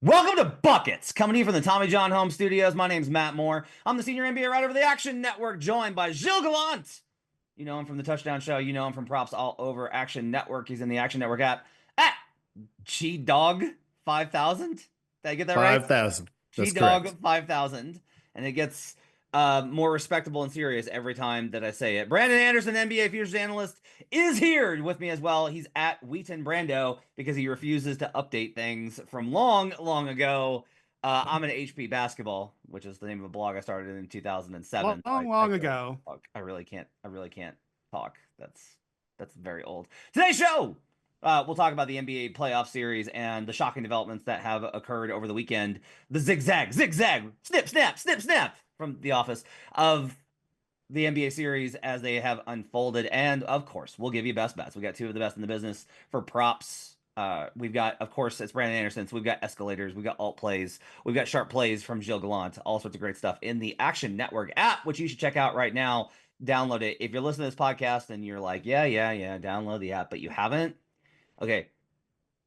Welcome to Buckets, coming to you from the Tommy John Home Studios. My name's Matt Moore. I'm the senior NBA writer for the Action Network, joined by Gilles Gallant. You know him from the Touchdown Show. You know him from props all over Action Network. He's in the Action Network app at GDog5000. Did I get that right? 5,000. That's correct. GDog5000. And it gets more respectable and serious every time that I say it. Brandon Anderson, NBA futures analyst, is here with me as well. He's at Wheaton Brando because he refuses to update things from long, long ago. I'm an HP Basketball, which is the name of a blog I started in 2007. So Long ago. I really can't. I really can't talk. That's very old. Today's show. We'll talk about the NBA playoff series and the shocking developments that have occurred over the weekend. The zigzag, snip, snap, snip, snap from The Office of the NBA series as they have unfolded. And of course, we'll give you best bets. We got two of the best in the business for props. We've got, of course, it's Brandon Anderson. So we've got escalators, we've got alt plays, we've got sharp plays from Gilles Gallant, all sorts of great stuff in the Action Network app, which you should check out right now. Download it. If you're listening to this podcast and you're like, yeah, download the app, but you haven't, okay,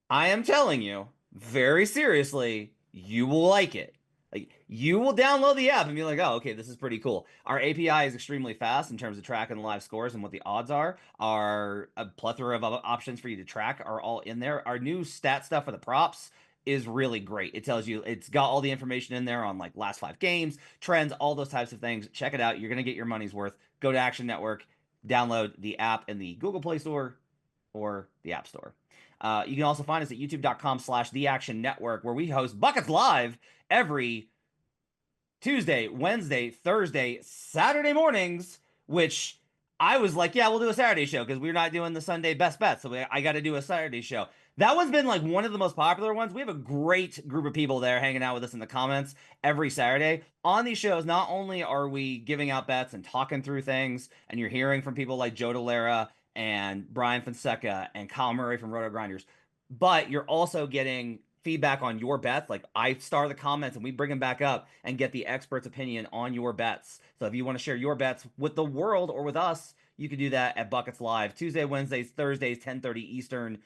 I am telling you very seriously, you will like it. Like, you will download the app and be like, oh, okay, this is pretty cool. Our API is extremely fast in terms of tracking the live scores and what the odds are. Our a plethora of options for you to track are all in there. Our new stat stuff for the props is really great. It tells you, it's got all the information in there on like last 5 games, trends, all those types of things. Check it out. You're going to get your money's worth. Go to Action Network, download the app in the Google Play Store or the App Store. You can also find us at youtube.com/The Action Network, where we host Buckets Live every Tuesday, Wednesday, Thursday, Saturday mornings, which I was like, yeah, we'll do a Saturday show because we're not doing the Sunday best bets. So I got to do a Saturday show. That one's been like one of the most popular ones. We have a great group of people there hanging out with us in the comments every Saturday. On these shows, not only are we giving out bets and talking through things, and you're hearing from people like Joe Dolera and Brian Fonseca and Kyle Murray from Roto Grinders, but you're also getting feedback on your bets. Like, I star the comments and we bring them back up and get the expert's opinion on your bets. So if you want to share your bets with the world or with us, you can do that at Buckets Live Tuesday, Wednesdays, Thursdays 10:30 Eastern,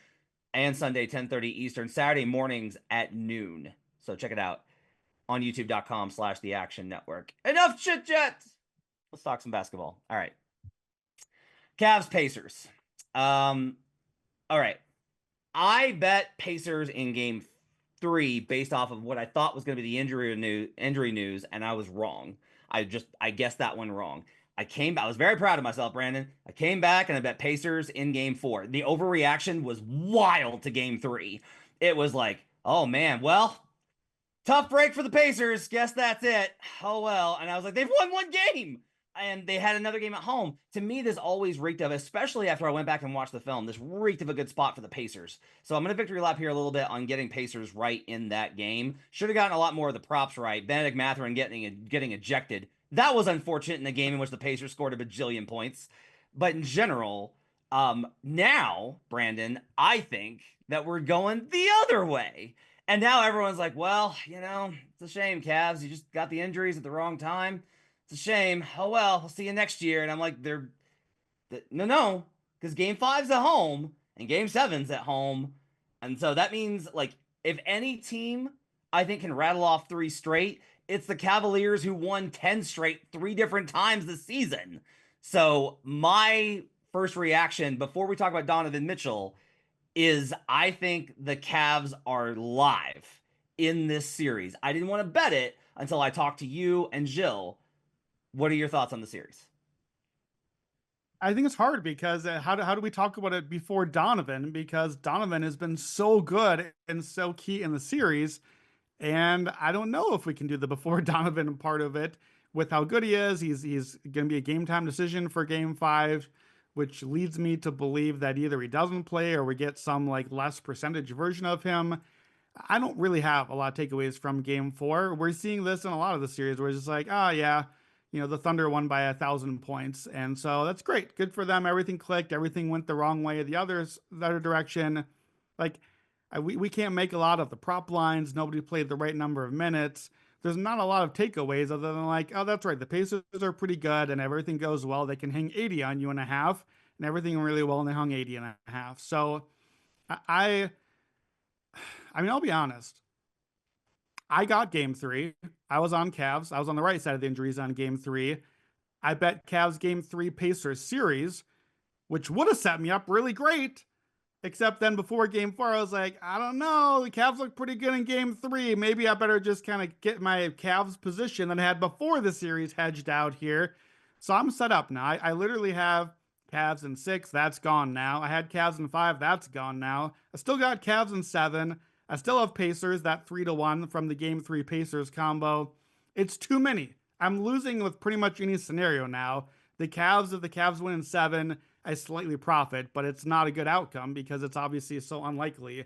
and Sunday 10:30 Eastern, Saturday mornings at noon. So check it out on youtube.com/The Action Network. Enough chit chat. Let's talk some basketball. All right. Cavs Pacers. All right. I bet Pacers in game 3 based off of what I thought was going to be the injury news, and I was wrong. I guessed that one wrong. I was very proud of myself, Brandon. I came back and I bet Pacers in game 4. The overreaction was wild to game 3. It was like, oh man, well, tough break for the Pacers. Guess that's it. Oh well. And I was like, they've won one game. And they had another game at home. To me, this always reeked of, especially after I went back and watched the film, this reeked of a good spot for the Pacers. So I'm going to victory lap here a little bit on getting Pacers right in that game. Should have gotten a lot more of the props right. Benedict Mathurin getting ejected. That was unfortunate in a game in which the Pacers scored a bajillion points. But in general, now, Brandon, I think that we're going the other way. And now everyone's like, well, it's a shame, Cavs. You just got the injuries at the wrong time. It's a shame. Oh well, we'll see you next year. And I'm like, no, because game 5's at home and game 7's at home. And so that means, like, if any team I think can rattle off 3 straight, it's the Cavaliers, who won 10 straight 3 different times this season. So my first reaction before we talk about Donovan Mitchell is, I think the Cavs are live in this series. I didn't want to bet it until I talked to you and Jill. What are your thoughts on the series? I think it's hard because how do we talk about it before Donovan? Because Donovan has been so good and so key in the series. And I don't know if we can do the before Donovan part of it with how good he is. He's going to be a game time decision for game 5, which leads me to believe that either he doesn't play or we get some like less percentage version of him. I don't really have a lot of takeaways from game 4. We're seeing this in a lot of the series where it's just like, oh yeah, the Thunder won by 1,000 points. And so that's great. Good for them. Everything clicked. Everything went the wrong way. The other direction. Like, we can't make a lot of the prop lines. Nobody played the right number of minutes. There's not a lot of takeaways other than like, oh, that's right. The Pacers are pretty good and everything goes well. They can hang 80 on you and a half and everything really well. And they hung 80 and a half. So I, I mean, I'll be honest. I got game three. I was on Cavs. I was on the right side of the injuries on game three. I bet Cavs game three Pacers series, which would have set me up really great. Except then before game four, I was like, I don't know. The Cavs look pretty good in game three. Maybe I better just kind of get my Cavs position that I had before the series hedged out here. So I'm set up now. I literally have Cavs in six. That's gone now. I had Cavs in five. That's gone now. I still got Cavs in seven. I still have Pacers, that 3-1 from the game three Pacers combo. It's too many. I'm losing with pretty much any scenario now. If the Cavs win in seven, I slightly profit, but it's not a good outcome because it's obviously so unlikely.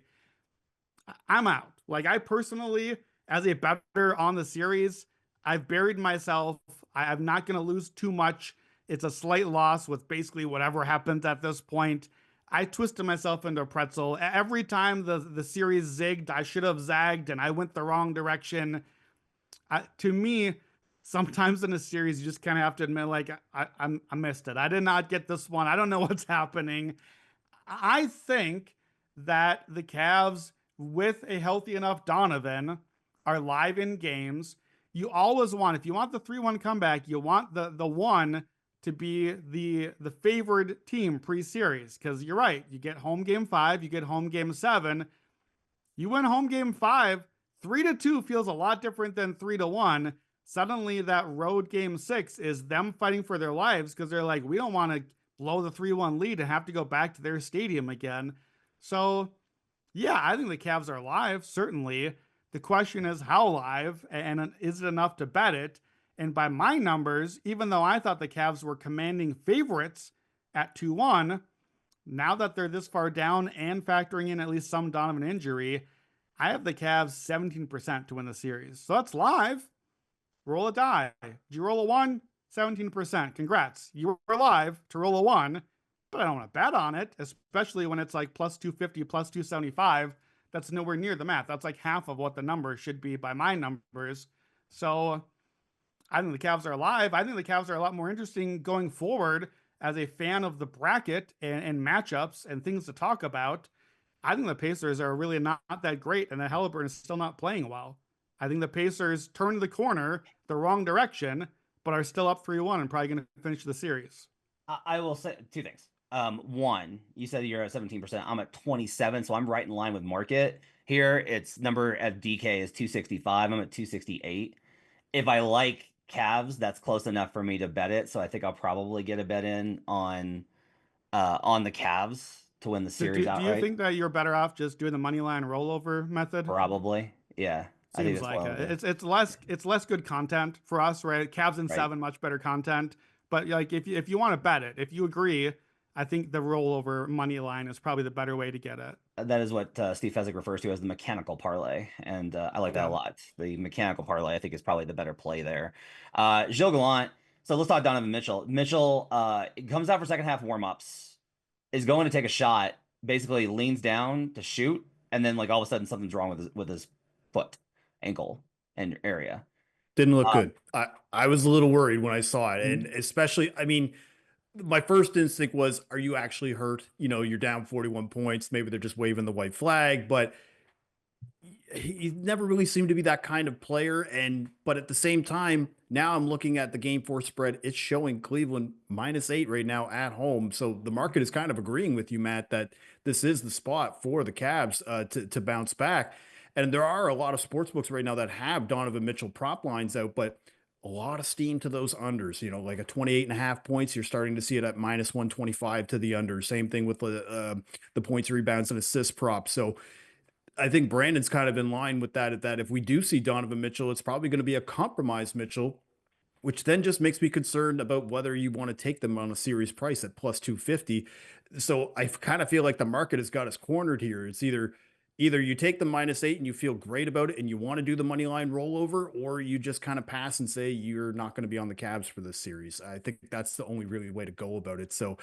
I'm out. Like, I personally, as a better on the series, I've buried myself. I'm not going to lose too much. It's a slight loss with basically whatever happens at this point. I twisted myself into a pretzel. Every time the series zigged, I should have zagged and I went the wrong direction. To me, sometimes in a series, you just kind of have to admit, like, I missed it. I did not get this one. I don't know what's happening. I think that the Cavs, with a healthy enough Donovan, are live in games. You always want, if you want the 3-1 comeback, you want the one to be the favored team pre-series. Because you're right, you get home game five, you get home game seven. You win home game five, 3-2 feels a lot different than 3-1. Suddenly, that road game six is them fighting for their lives because they're like, we don't want to blow the 3-1 lead and have to go back to their stadium again. So, yeah, I think the Cavs are live, certainly. The question is how live and is it enough to bet it? And by my numbers, even though I thought the Cavs were commanding favorites at 2-1, now that they're this far down and factoring in at least some Donovan injury, I have the Cavs 17% to win the series. So that's live. Roll a die. Did you roll a one? 17%. Congrats. You were live to roll a one, but I don't want to bet on it, especially when it's like plus 250, plus 275. That's nowhere near the math. That's like half of what the number should be by my numbers. So I think the Cavs are alive. I think the Cavs are a lot more interesting going forward as a fan of the bracket and matchups and things to talk about. I think the Pacers are really not that great, and the Halliburton is still not playing well. I think the Pacers turned the corner the wrong direction, but are still up 3-1 and probably going to finish the series. I will say two things. One, you said you're at 17%. I'm at 27, so I'm right in line with market here. Its number at DK is 265. I'm at 268. If I like Cavs, that's close enough for me to bet it. So I think I'll probably get a bet in on the Cavs to win the Do, series do, do you outright. think that you're better off just doing the money line rollover method? Probably. Yeah. I think Seems that's like one of the it's less good content for us, right? Cavs and right. seven, much better content. But like if you want to bet it, if you agree, I think the rollover money line is probably the better way to get it. That is what Steve Fezzik refers to as the mechanical parlay, and I like that a Yeah. lot. The mechanical parlay, I think, is probably the better play there. Gilles Gallant. So let's talk Donovan Mitchell. Mitchell comes out for second half warmups, is going to take a shot, basically leans down to shoot, and then like all of a sudden something's wrong with his foot, ankle, and area. Didn't look Um, good. I was a little worried when I saw it. And mhm. especially, I mean, my first instinct was, are you actually hurt? You know, you're down 41 points. Maybe they're just waving the white flag, but he never really seemed to be that kind of player. But at the same time, now I'm looking at the game four spread. It's showing Cleveland -8 right now at home. So the market is kind of agreeing with you, Matt, that this is the spot for the Cavs to bounce back. And there are a lot of sports books right now that have Donovan Mitchell prop lines out, but a lot of steam to those unders, like a 28.5 points. You're starting to see it at -125 to the under. Same thing with the points, rebounds, and assist prop. So I think Brandon's kind of in line with that if we do see Donovan Mitchell, it's probably going to be a compromised Mitchell, which then just makes me concerned about whether you want to take them on a series price at plus 250. So I kind of feel like the market has got us cornered here. It's either you take the -8 and you feel great about it and you want to do the money line rollover, or you just kind of pass and say you're not going to be on the Cavs for this series. I think that's the only really way to go about it. So,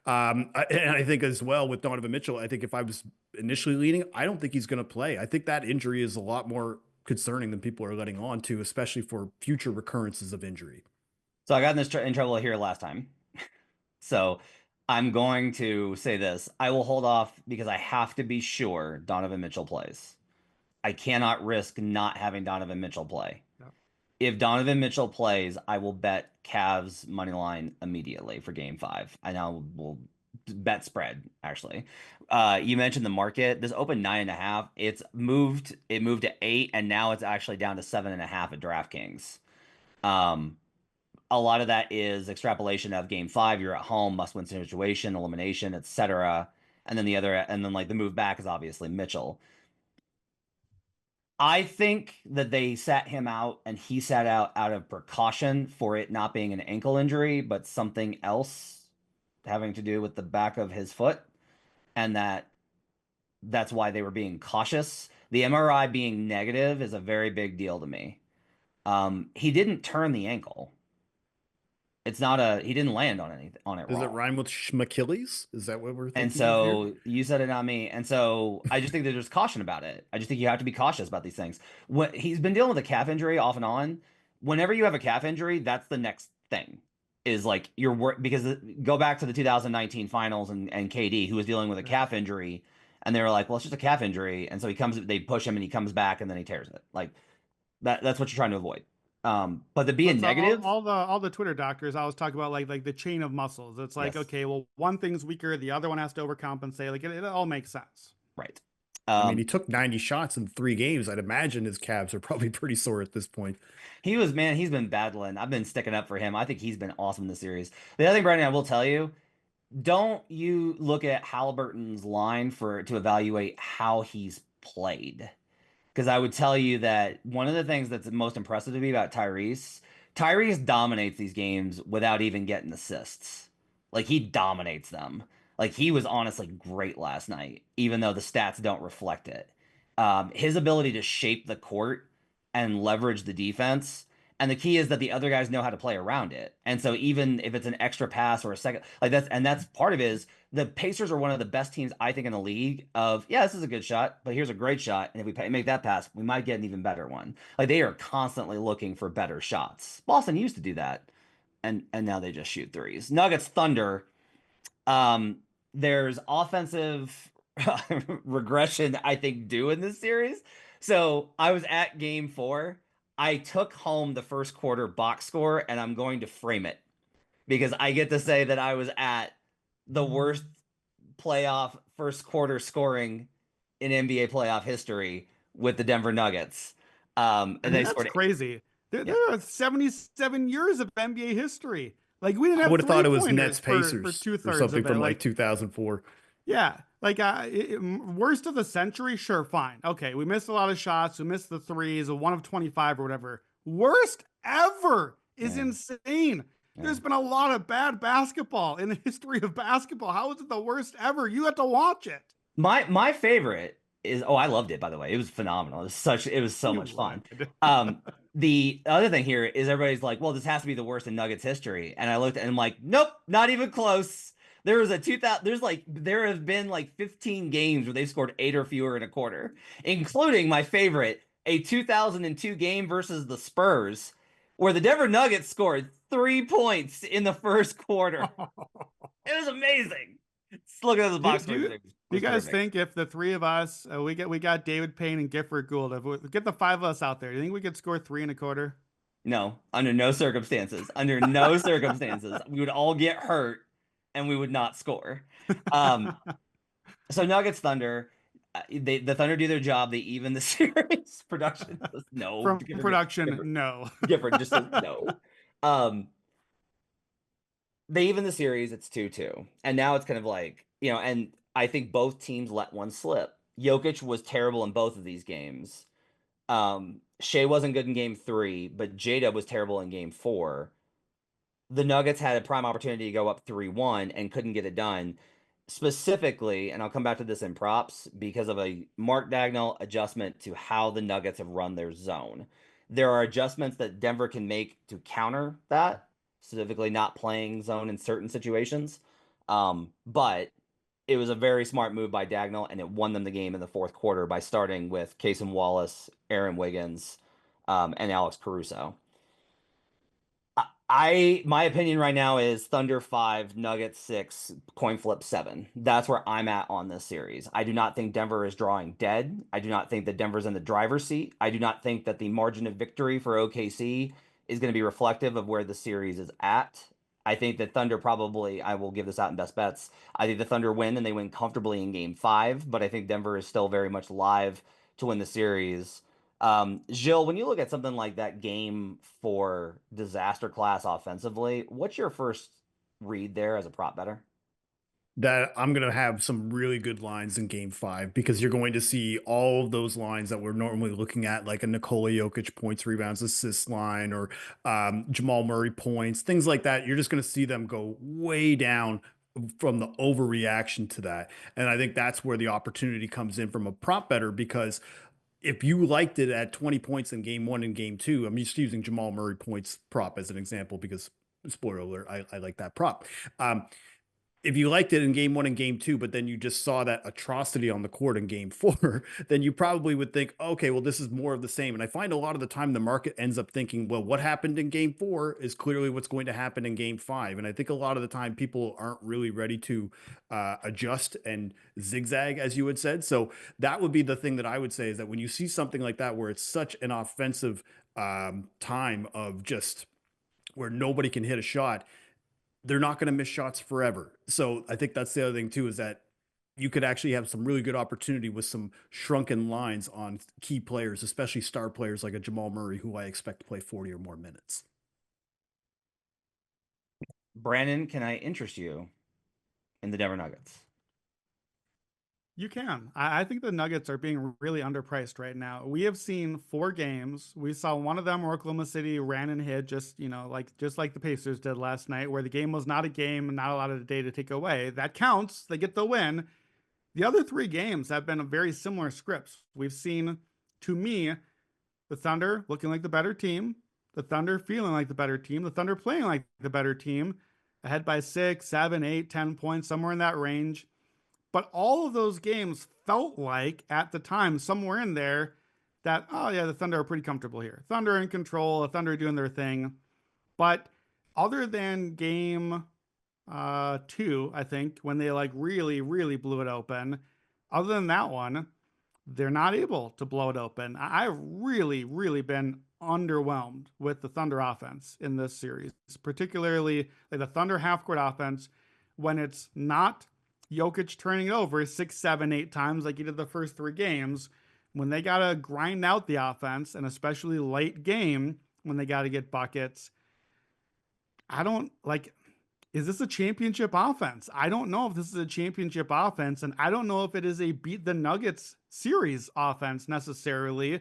and I think as well with Donovan Mitchell, I think if I was initially leaning, I don't think he's going to play. I think that injury is a lot more concerning than people are letting on to, especially for future recurrences of injury. So I got in this in trouble here last time. So I'm going to say this. I will hold off because I have to be sure Donovan Mitchell plays. I cannot risk not having Donovan Mitchell play. Yep. If Donovan Mitchell plays, I will bet Cavs money line immediately for Game 5. I know we'll bet spread actually. You mentioned the market. This opened 9.5. It's moved. It moved to 8, and now it's actually down to 7.5 at DraftKings. Um, a lot of that is extrapolation of Game 5. You're at home, must-win situation, elimination, etc. And then the move back is obviously Mitchell. I think that they sat him out and he sat out of precaution for it not being an ankle injury, but something else having to do with the back of his foot, and that's why they were being cautious. The MRI being negative is a very big deal to me. He didn't turn the ankle. He didn't land on it Does it wrong. rhyme with Schmachilles? Is that what we're And thinking of here? so you said it, not me. And so I just think that there's caution about it. I just think you have to be cautious about these things. When he's been dealing with a calf injury off and on, whenever you have a calf injury, that's the next thing. Is like because go back to the 2019 finals and KD, who was dealing with a calf injury, and they were like, well, it's just a calf injury. And so they push him and he comes back and then he tears it. Like that's what you're trying to avoid. But the being negative, all the Twitter doctors always talk about like the chain of muscles. It's like, yes, okay, well, one thing's weaker, the other one has to overcompensate. Like it all makes sense. right. I mean, he took 90 shots in 3 games. I'd imagine his calves are probably pretty sore at this point. He's been battling. I've been sticking up for him. I think he's been awesome in the series. The other thing, Brandon, I will tell you, don't you look at Halliburton's line to evaluate how he's played. Because I would tell you that one of the things that's most impressive to me about Tyrese dominates these games without even getting assists. Like he dominates them. Like he was honestly great last night, even though the stats don't reflect it. His ability to shape the court and leverage the defense. And the key is that the other guys know how to play around it. And so even if it's an extra pass or a second, like that's part of it is the Pacers are one of the best teams, I think, in the league of, yeah, this is a good shot, but here's a great shot. And if we make that pass, we might get an even better one. Like they are constantly looking for better shots. Boston used to do that. And now they just shoot threes. Nuggets, Thunder. There's offensive regression, I think, due in this series. So I was at Game 4. I took home the first quarter box score, and I'm going to frame it because I get to say that I was at the worst playoff first quarter scoring in NBA playoff history with the Denver Nuggets. And I mean, they that's scored. crazy. Yeah, There are 77 years of NBA history. Like we didn't I have would have thought it was three-pointers Nets for Pacers or 2/3 something of it. from like Like 2004. yeah, like worst of the century, sure, fine. Okay, we missed a lot of shots. We missed the threes, a 1 of 25 or whatever. Worst ever is yeah, insane. yeah. There's been a lot of bad basketball in the history of basketball. How is it the worst ever? You have to watch it. My favorite is, oh, I loved it, by the way. It was phenomenal. It was so You much fun. would. The other thing here is everybody's like, well, this has to be the worst in Nuggets history. And I looked and I'm like, nope, not even close. There was a 2000, there have been like 15 games where they've scored 8 or fewer in a quarter, including my favorite, a 2002 game versus the Spurs, where the Denver Nuggets scored 3 points in the first quarter. It was amazing. Just looking at the Do, box do, score, you- it do you was guys perfect. think if the three of us, we got David Payne and Gifford Gould, if we get the 5 of us out there, do you think we could score 3 and a quarter? No, under no circumstances. Under no circumstances. We would all get hurt and we would not score. Um, so Nuggets Thunder, the Thunder do their job. They even the series. Production says no. From production, no. Gifford just says no. Um, they even the series. It's 2-2, and now it's kind of like, and I think both teams let one slip. Jokic was terrible in both of these games. Shea wasn't good in game 3, but J-Dub was terrible in game 4. The Nuggets had a prime opportunity to go up 3-1 and couldn't get it done. Specifically, and I'll come back to this in props, because of a Mark Dagnall adjustment to how the Nuggets have run their zone. There are adjustments that Denver can make to counter that, specifically not playing zone in certain situations. But it was a very smart move by Dagnall, and it won them the game in the fourth quarter by starting with Cason Wallace, Aaron Wiggins, and Alex Caruso. My opinion right now is Thunder 5, Nuggets 6, coin flip 7. That's where I'm at on this series. I do not think Denver is drawing dead. I do not think that Denver's in the driver's seat. I do not think that the margin of victory for OKC is going to be reflective of where the series is at. I think that Thunder probably, I will give this out in best bets. I think the Thunder win and they win comfortably in game 5, but I think Denver is still very much live to win the series. Gilles, when you look at something like that game for disaster class offensively, what's your first read there as a prop better? That I'm going to have some really good lines in game 5 because you're going to see all of those lines that we're normally looking at, like a Nikola Jokic points, rebounds, assists line, or Jamal Murray points, things like that. You're just going to see them go way down from the overreaction to that. And I think that's where the opportunity comes in from a prop better, because if you liked it at 20 points in game 1 and game 2, I'm just using Jamal Murray points prop as an example because spoiler alert, I like that prop. If you liked it in game 1 and game 2, but then you just saw that atrocity on the court in game 4, then you probably would think, okay, well, this is more of the same. And I find a lot of the time the market ends up thinking, well, what happened in game 4 is clearly what's going to happen in game 5. And I think a lot of the time people aren't really ready to adjust and zigzag, as you had said. So that would be the thing that I would say, is that when you see something like that, where it's such an offensive time of just where nobody can hit a shot, they're not going to miss shots forever. So I think that's the other thing too, is that you could actually have some really good opportunity with some shrunken lines on key players, especially star players like a Jamal Murray, who I expect to play 40 or more minutes. Brandon, can I interest you in the Denver Nuggets? You can. I think the Nuggets are being really underpriced right now. We have seen 4 games. We saw one of them where Oklahoma City ran and hid, just like the Pacers did last night, where the game was not a game and not a lot of the day to take away. That counts. They get the win. The other 3 games have been a very similar scripts. We've seen, to me, the Thunder looking like the better team, the Thunder feeling like the better team, the Thunder playing like the better team, ahead by 6, 7, 8, 10 points, somewhere in that range. But all of those games felt like, at the time, somewhere in there, that, oh yeah, the Thunder are pretty comfortable here. Thunder in control, the Thunder doing their thing. But other than game 2, I think, when they like really, really blew it open, other than that one, they're not able to blow it open. I've really, really been underwhelmed with the Thunder offense in this series, particularly like the Thunder half court offense when it's not Jokic turning it over 6, 7, 8 times like he did the first 3 games. When they got to grind out the offense, and especially late game when they got to get buckets, I don't like, is this a championship offense? I don't know if this is a championship offense, and I don't know if it is a beat the Nuggets series offense necessarily.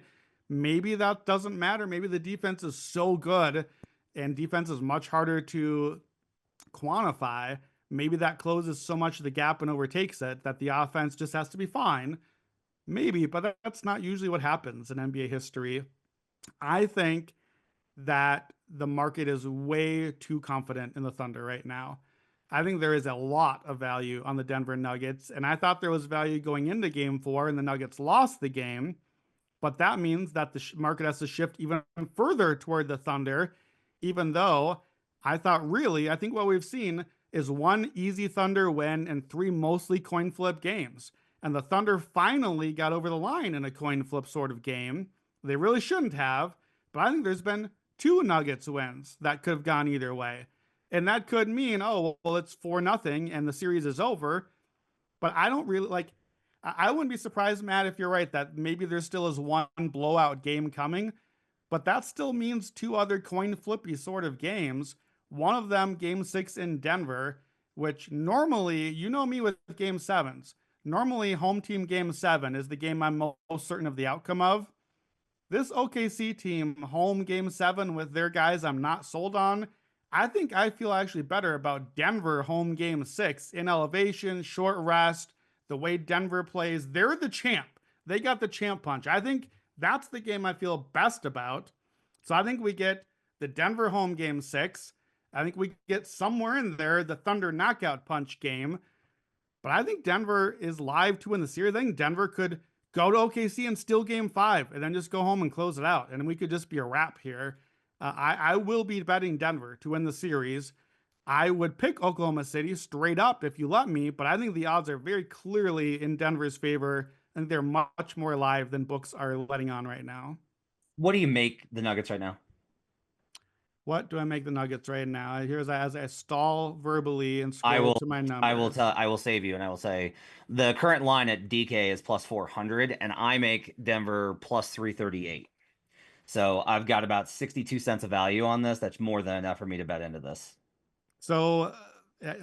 Maybe that doesn't matter. Maybe the defense is so good, and defense is much harder to quantify. Maybe that closes so much of the gap and overtakes it that the offense just has to be fine. Maybe, but that's not usually what happens in NBA history. I think that the market is way too confident in the Thunder right now. I think there is a lot of value on the Denver Nuggets, and I thought there was value going into game 4, and the Nuggets lost the game. But that means that the market has to shift even further toward the Thunder, even though I think what we've seen is 1 easy Thunder win and 3 mostly coin flip games. And the Thunder finally got over the line in a coin flip sort of game. They really shouldn't have, but I think there's been 2 Nuggets wins that could have gone either way. And that could mean, oh, well, it's 4-0 and the series is over. But I don't really like, I wouldn't be surprised, Matt, if you're right that maybe there still is one blowout game coming, but that still means 2 other coin flippy sort of games. One of them, game 6 in Denver, which normally, you know me with game 7s. Normally, home team game 7 is the game I'm most certain of the outcome of. This OKC team, home game 7 with their guys I'm not sold on. I think I feel actually better about Denver home game 6 in elevation, short rest, the way Denver plays. They're the champ. They got the champ punch. I think that's the game I feel best about. So I think we get the Denver home game 6. I think we get somewhere in there the Thunder knockout punch game. But I think Denver is live to win the series. I think Denver could go to OKC and steal game 5 and then just go home and close it out. And we could just be a wrap here. I will be betting Denver to win the series. I would pick Oklahoma City straight up if you let me, but I think the odds are very clearly in Denver's favor. I think they're much more live than books are letting on right now. What do you make the Nuggets right now? What do I make the Nuggets right now? Here's as I stall verbally and I scroll will to my I will numbers. I will save you and I will say the current line at DK is plus 400 and I make Denver plus 338. So I've got about 62 cents of value on this. That's more than enough for me to bet into this. So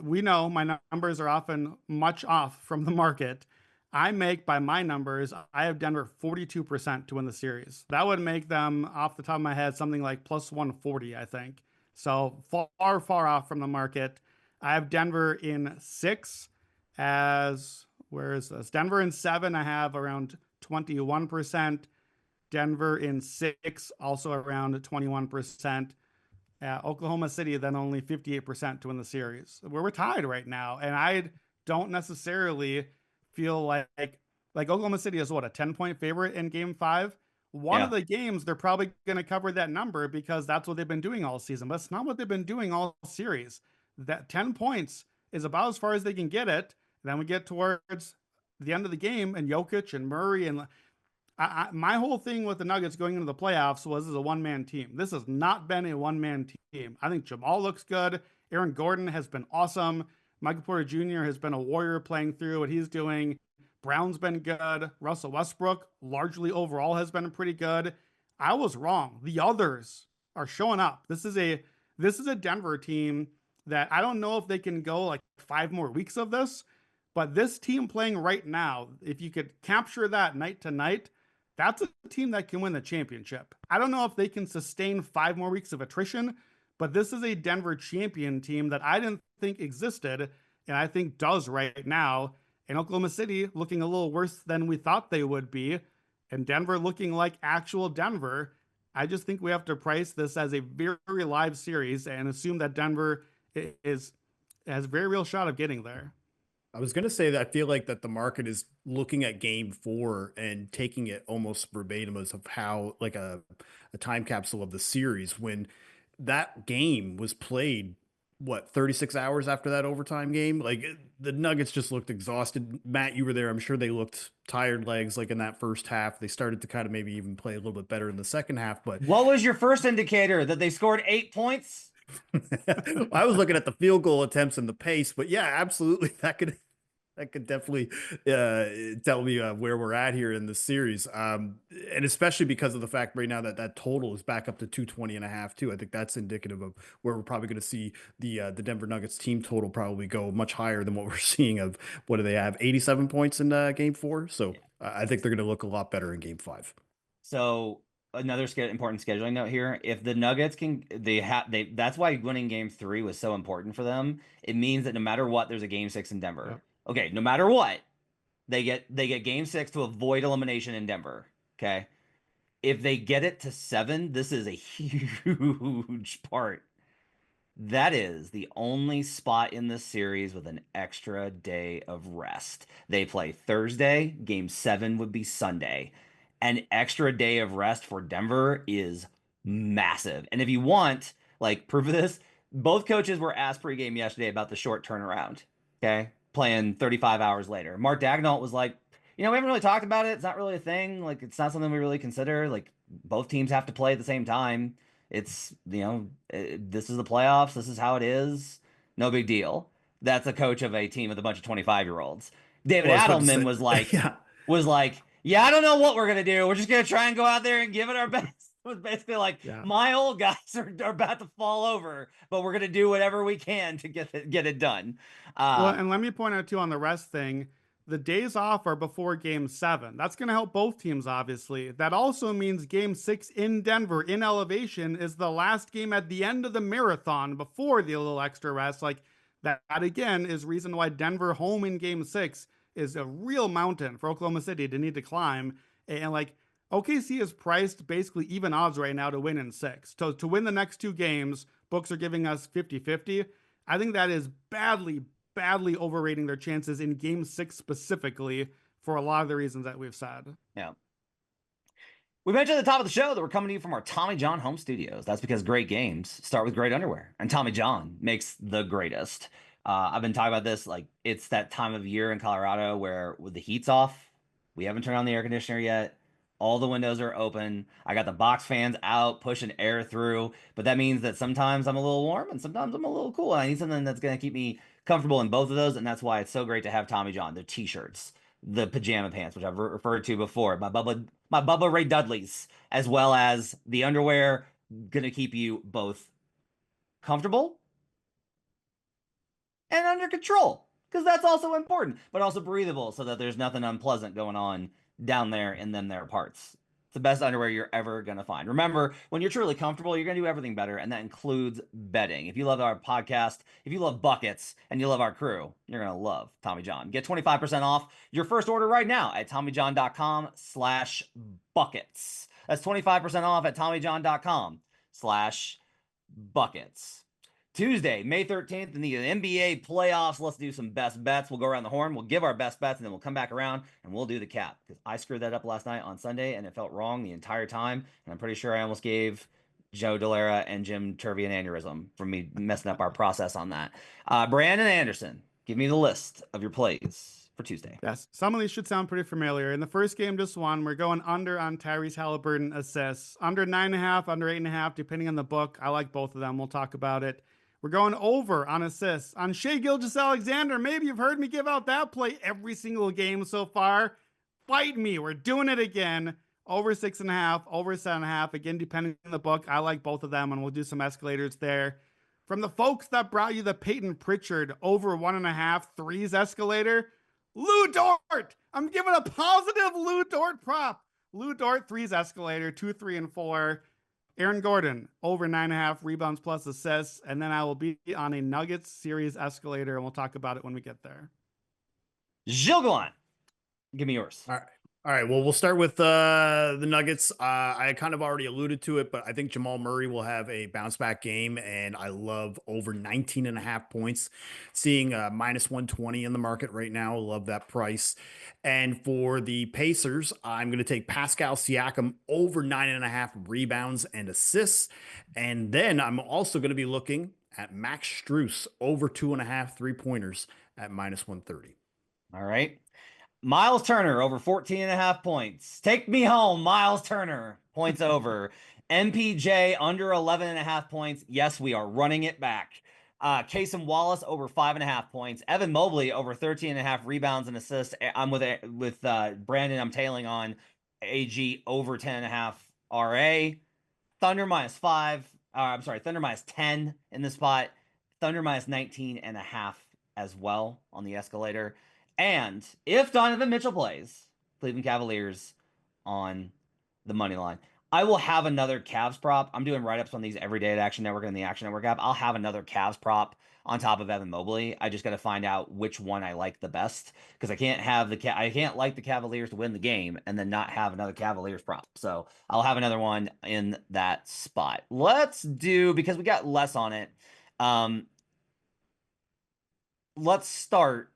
we know my numbers are often much off from the market. I make by my numbers, I have Denver 42% to win the series. That would make them off the top of my head something like plus 140, I think. So far, far off from the market. I have Denver in six as where is this? Denver in seven, I have around 21%. Denver in six, also around 21%. Oklahoma City then only 58% to win the series. We're tied right now, and I don't necessarily feel like Oklahoma City is what a 10-point favorite in Game Five. One of Yeah. the games they're probably going to cover that number because that's what they've been doing all season. But it's not what they've been doing all series. That 10 points is about as far as they can get it. Then we get towards the end of the game, and Jokic and Murray and my whole thing with the Nuggets going into the playoffs was as a one-man team. This has not been a one-man team. I think Jamal looks good. Aaron Gordon has been awesome. Michael Porter Jr. has been a warrior playing through what he's doing. Brown's been good. Russell Westbrook largely overall has been pretty good. I was wrong. The others are showing up. This is a Denver team that I don't know if they can go like 5 more weeks of this, but this team playing right now, if you could capture that night to night, that's a team that can win the championship. I don't know if they can sustain 5 more weeks of attrition, but this is a Denver champion team that I didn't think existed, and I think does right now. And Oklahoma City looking a little worse than we thought they would be, and Denver looking like actual Denver. I just think we have to price this as a very live series and assume that Denver is has a very real shot of getting there. I was going to say that I feel like that the market is looking at game four and taking it almost verbatim as of how like a time capsule of the series when that game was played, what, 36 hours after that overtime game? The Nuggets just looked exhausted. Matt, you were there. I'm sure they looked tired legs like in that first half. They started to kind of maybe even play a little bit better in the second half, but What was your first indicator that they scored 8 points? I was looking at the field goal attempts and the pace, but yeah, absolutely. That could definitely tell me where we're at here in the series. And especially because of the fact right now that that total is back up to 220 and a half too. I think that's indicative of where we're probably going to see the Denver Nuggets team total probably go much higher than what we're seeing of what do they have 87 points in game four. So I think they're going to look a lot better in game five. So another important scheduling note here. If the Nuggets can, that's why winning game three was so important for them. It means that no matter what, there's a game six in Denver. Yep. Okay, no matter what, they get game six to avoid elimination in Denver. Okay. If they get it to seven, this is a huge part. That is the only spot in this series with an extra day of rest. They play Thursday, game seven would be Sunday. An extra day of rest for Denver is massive. And if you want, like, proof of this, both coaches were asked pregame yesterday about the short turnaround. Okay. Playing 35 hours later. Mark Dagnall was like, we haven't really talked about it. It's not really a thing. Like, it's not something we really consider. Like, both teams have to play at the same time. It's, this is the playoffs. This is how it is. No big deal. That's a coach of a team with a bunch of 25-year-olds. David Well, I was about to Adelman say, was like, yeah. yeah, I don't know what we're gonna do. We're just gonna try and go out there and give it our best. It was basically like Yeah. my old guys are about to fall over, but we're gonna do whatever we can to get it done. Well, Uh, and let me point out too on the rest thing, the days off are before game seven. That's going to help both teams, obviously. That also means game six in Denver in elevation is the last game at the end of the marathon before the little extra rest. Like that again is reason why Denver home in game six is a real mountain for Oklahoma City to need to climb. And like OKC is priced basically even odds right now to win in six. To win the next two games, books are giving us 50-50. I think that is badly overrating their chances in game six specifically for a lot of the reasons that we've said. yeah. We mentioned at the top of the show that we're coming to you from our Tommy John home studios. That's because great games start with great underwear, and Tommy John makes the greatest. I've been talking about this, like it's that time of year in Colorado where with the heat's off, we haven't turned on the air conditioner yet. All the windows are open. I got the box fans out pushing air through, but that means that sometimes I'm a little warm and sometimes I'm a little cool. And I need something that's going to keep me comfortable in both of those, and that's why it's so great to have Tommy John. The t-shirts, the pajama pants, which I've referred to before, my Bubba Ray Dudleys, as well as the underwear, gonna keep you both comfortable and under control, because that's also important, but also breathable so that there's nothing unpleasant going on down there in them there parts. It's the best underwear you're ever going to find. Remember, when you're truly comfortable, you're going to do everything better, and that includes bedding. If you love our podcast, if you love buckets, and you love our crew, you're going to love Tommy John. Get 25% off your first order right now at TommyJohn.com/buckets. That's 25% off at TommyJohn.com/buckets. Tuesday, May 13th in the NBA playoffs. Let's do some best bets. We'll go around the horn. We'll give our best bets, and then we'll come back around and we'll do the cap. Because I screwed that up last night on Sunday, and it felt wrong the entire time. And I'm pretty sure I almost gave Joe Delara and Jim Turvey an aneurysm from me messing up our process on that. Brandon Anderson, give me the list of your plays for Tuesday. Yes, some of these should sound pretty familiar. In the first game, just one, we're going under on Tyrese Halliburton assists. Under 9.5, under 8.5, depending on the book. I like both of them. We'll talk about it. We're going over on assists. On Shai Gilgeous-Alexander, maybe you've heard me give out that play every single game so far. Fight me. We're doing it again. Over 6.5, over 7.5. Again, depending on the book. I like both of them, and we'll do some escalators there. From the folks that brought you the Peyton Pritchard over 1.5 threes escalator, Lou Dort. I'm giving a positive Lou Dort prop. Lou Dort threes escalator, 2, 3, and 4. Aaron Gordon over 9.5 rebounds plus assists, and then I will be on a Nuggets series escalator, and we'll talk about it when we get there. Gilles Gallant, give me yours. All right. All right. Well, we'll start with the Nuggets. I kind of already alluded to it, but I think Jamal Murray will have a bounce back game, and I love over 19.5 points. Seeing minus 120 in the market right now. Love that price. And for the Pacers, I'm going to take Pascal Siakam over 9.5 rebounds and assists. And then I'm also going to be looking at Max Strus over 2.5 3-pointers at minus 130. All right. Miles Turner over 14.5 points. Take me home, Miles Turner. Points over. MPJ under 11.5 points. Yes, we are running it back. Kasem Wallace over 5.5 points. Evan Mobley over 13.5 rebounds and assists. I'm with Brandon. I'm tailing on AG over 10.5 RA. Thunder -5. I'm sorry, Thunder -10 in the spot. Thunder -19.5 as well on the escalator. And if Donovan Mitchell plays, Cleveland Cavaliers on the money line. I will have another Cavs prop. I'm doing write-ups on these every day at Action Network and the Action Network app. I'll have another Cavs prop on top of Evan Mobley. I just got to find out which one I like the best, because I can't have I can't like the Cavaliers to win the game and then not have another Cavaliers prop. So I'll have another one in that spot. Let's do, because we got less on it. Let's start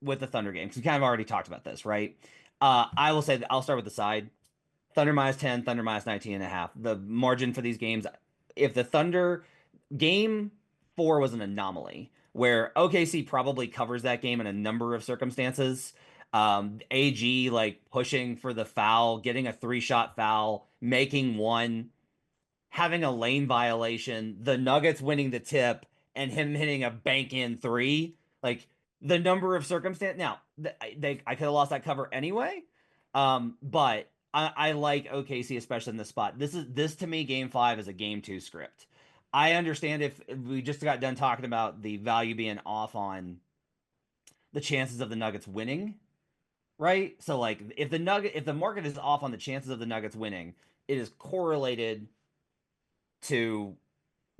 with the Thunder game, because we kind of already talked about this, right? I will say that I'll start with the side. Thunder -10, Thunder -19.5. The margin for these games, if the Thunder game 4 was an anomaly where OKC probably covers that game in a number of circumstances. AG like pushing for the foul, getting a 3-shot foul, making one, having a lane violation, the Nuggets winning the tip, and him hitting a bank in 3. Like, the number of circumstances. Now, I could have lost that cover anyway, but I like OKC, especially in this spot. This to me, Game 5 is a Game 2 script. I understand if we just got done talking about the value being off on the chances of the Nuggets winning, right? So like, if the market is off on the chances of the Nuggets winning, it is correlated to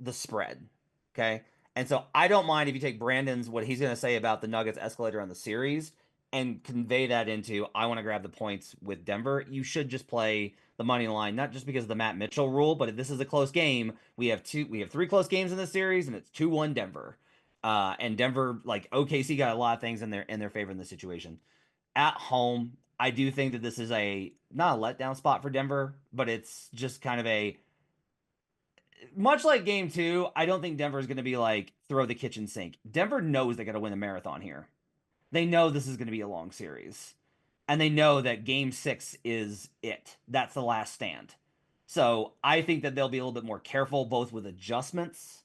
the spread. Okay. And so I don't mind if you take Brandon's, what he's going to say about the Nuggets escalator on the series, and convey that into, I want to grab the points with Denver. You should just play the money line, not just because of the Matt Mitchell rule, but if this is a close game, we have 3 close games in this series, and it's 2-1 Denver. And Denver, like OKC, got a lot of things in their favor in this situation. At home, I do think that this is not a letdown spot for Denver, but it's just kind of much like game two. I don't think Denver is going to be like throw the kitchen sink. Denver knows they got to win a marathon here. They know this is going to be a long series. And they know that game six is it. That's the last stand. So I think that they'll be a little bit more careful, both with adjustments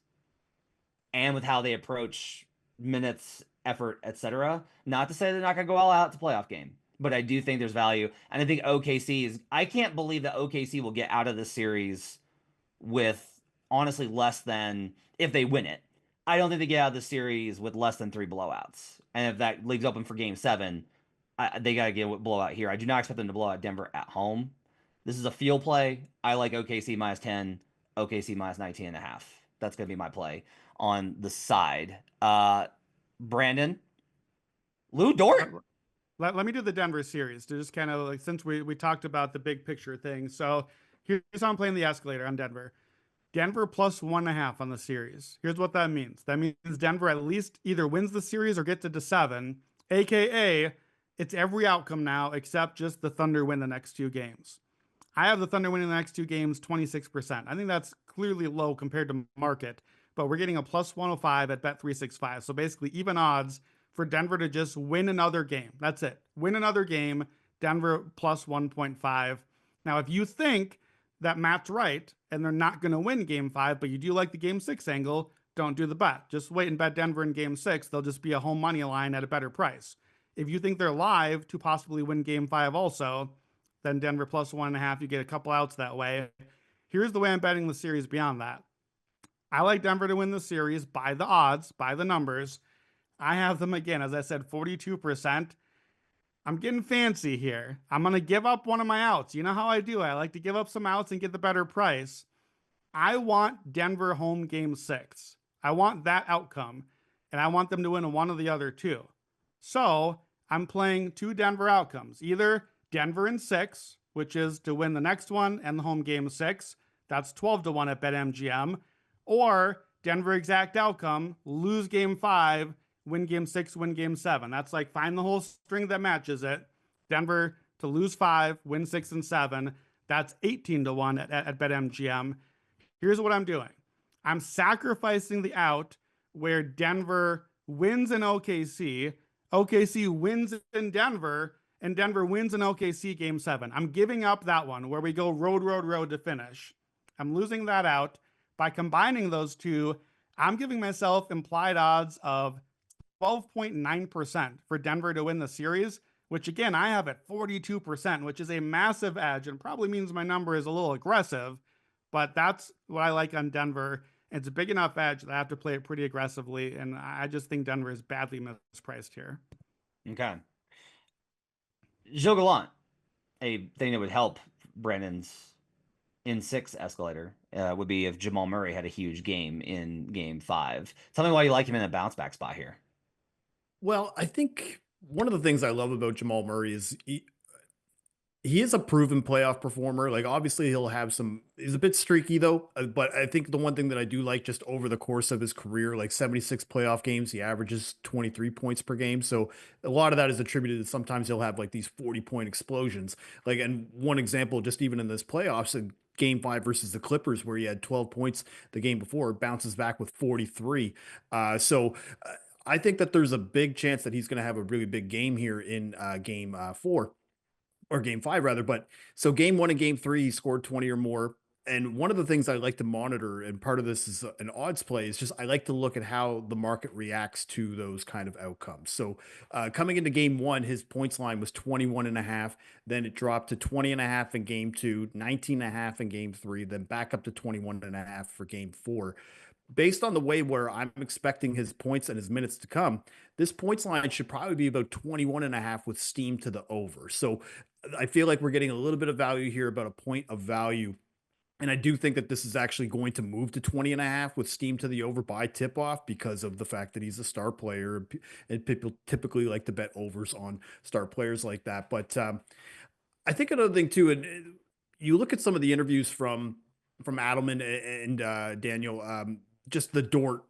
and with how they approach minutes, effort, etc. Not to say they're not going to go all out to playoff game, but I do think there's value. And I think OKC is, I can't believe that OKC will get out of this series with honestly less than, if they win it, I don't think they get out of the series with less than 3 blowouts. And if that leaves open for game seven, they got to get a blowout here. I do not expect them to blow out Denver at home. This is a field play. I like OKC minus 10, OKC minus 19 and a half. That's going to be my play on the side. Brandon, Lou Dort. Let me do the Denver series to just kind of like, since we talked about the big picture thing. So here's how I'm playing the escalator on Denver. Denver plus 1.5 on the series. Here's what that means. That means Denver at least either wins the series or gets it to 7, aka it's every outcome now except just the Thunder win the next 2 games. I have the Thunder winning the next 2 games 26%. I think that's clearly low compared to market, but we're getting a plus 105 at Bet365. So basically even odds for Denver to just win another game. That's it. Win another game, Denver plus 1.5. Now, if you think that Matt's right and they're not going to win game 5, but you do like the game 6 angle, don't do the bet. Just wait and bet Denver in game 6. They'll just be a home money line at a better price. If you think they're live to possibly win game 5 also, then Denver plus 1.5. You get a couple outs that way. Here's the way I'm betting the series beyond that. I like Denver to win the series by the odds, by the numbers. I have them again, as I said, 42%. I'm getting fancy here. I'm going to give up one of my outs. You know how I do. I like to give up some outs and get the better price. I want Denver home game 6. I want that outcome, and I want them to win one of the other 2. So I'm playing 2 Denver outcomes. Either Denver in 6, which is to win the next one and the home game 6. That's 12-1 at BetMGM. Or Denver exact outcome, lose game 5, win game 6, win game 7. That's like find the whole string that matches it. Denver to lose 5, win 6 and 7. That's 18-1 at BetMGM. Here's what I'm doing. I'm sacrificing the out where Denver wins in OKC, OKC wins in Denver, and Denver wins in OKC game 7. I'm giving up that one where we go road to finish. I'm losing that out. By combining those two, I'm giving myself implied odds of 12.9% for Denver to win the series, which again, I have at 42%, which is a massive edge and probably means my number is a little aggressive, but that's what I like on Denver. It's a big enough edge that I have to play it pretty aggressively, and I just think Denver is badly mispriced here. Okay. Gilles Gallant, a thing that would help Brandon's in 6 escalator would be if Jamal Murray had a huge game in game 5. Tell me why you like him in a bounce back spot here. Well, I think one of the things I love about Jamal Murray is he is a proven playoff performer. Like obviously he'll have he's a bit streaky though, but I think the one thing that I do like just over the course of his career, like 76 playoff games, he averages 23 points per game. So a lot of that is attributed to sometimes he'll have like these 40-point explosions. Like, and one example, just even in this playoffs in game 5 versus the Clippers, where he had 12 points the game before, bounces back with 43. I think that there's a big chance that he's going to have a really big game here in game 4. Or game 5 rather. But so game 1 and game 3, he scored 20 or more. And one of the things I like to monitor, and part of this is an odds play, is just I like to look at how the market reacts to those kind of outcomes. So coming into game 1, his points line was 21.5. Then it dropped to 20.5 in game 2, 19.5 in game 3, then back up to 21.5 for game 4. Based on the way where I'm expecting his points and his minutes to come, this points line should probably be about 21.5 with steam to the over. So I feel like we're getting a little bit of value here, about a point of value. And I do think that this is actually going to move to 20.5 with steam to the over by tip off because of the fact that he's a star player. And people typically like to bet overs on star players like that. But I think another thing too, and you look at some of the interviews from Adelman and Daniel, just the Dort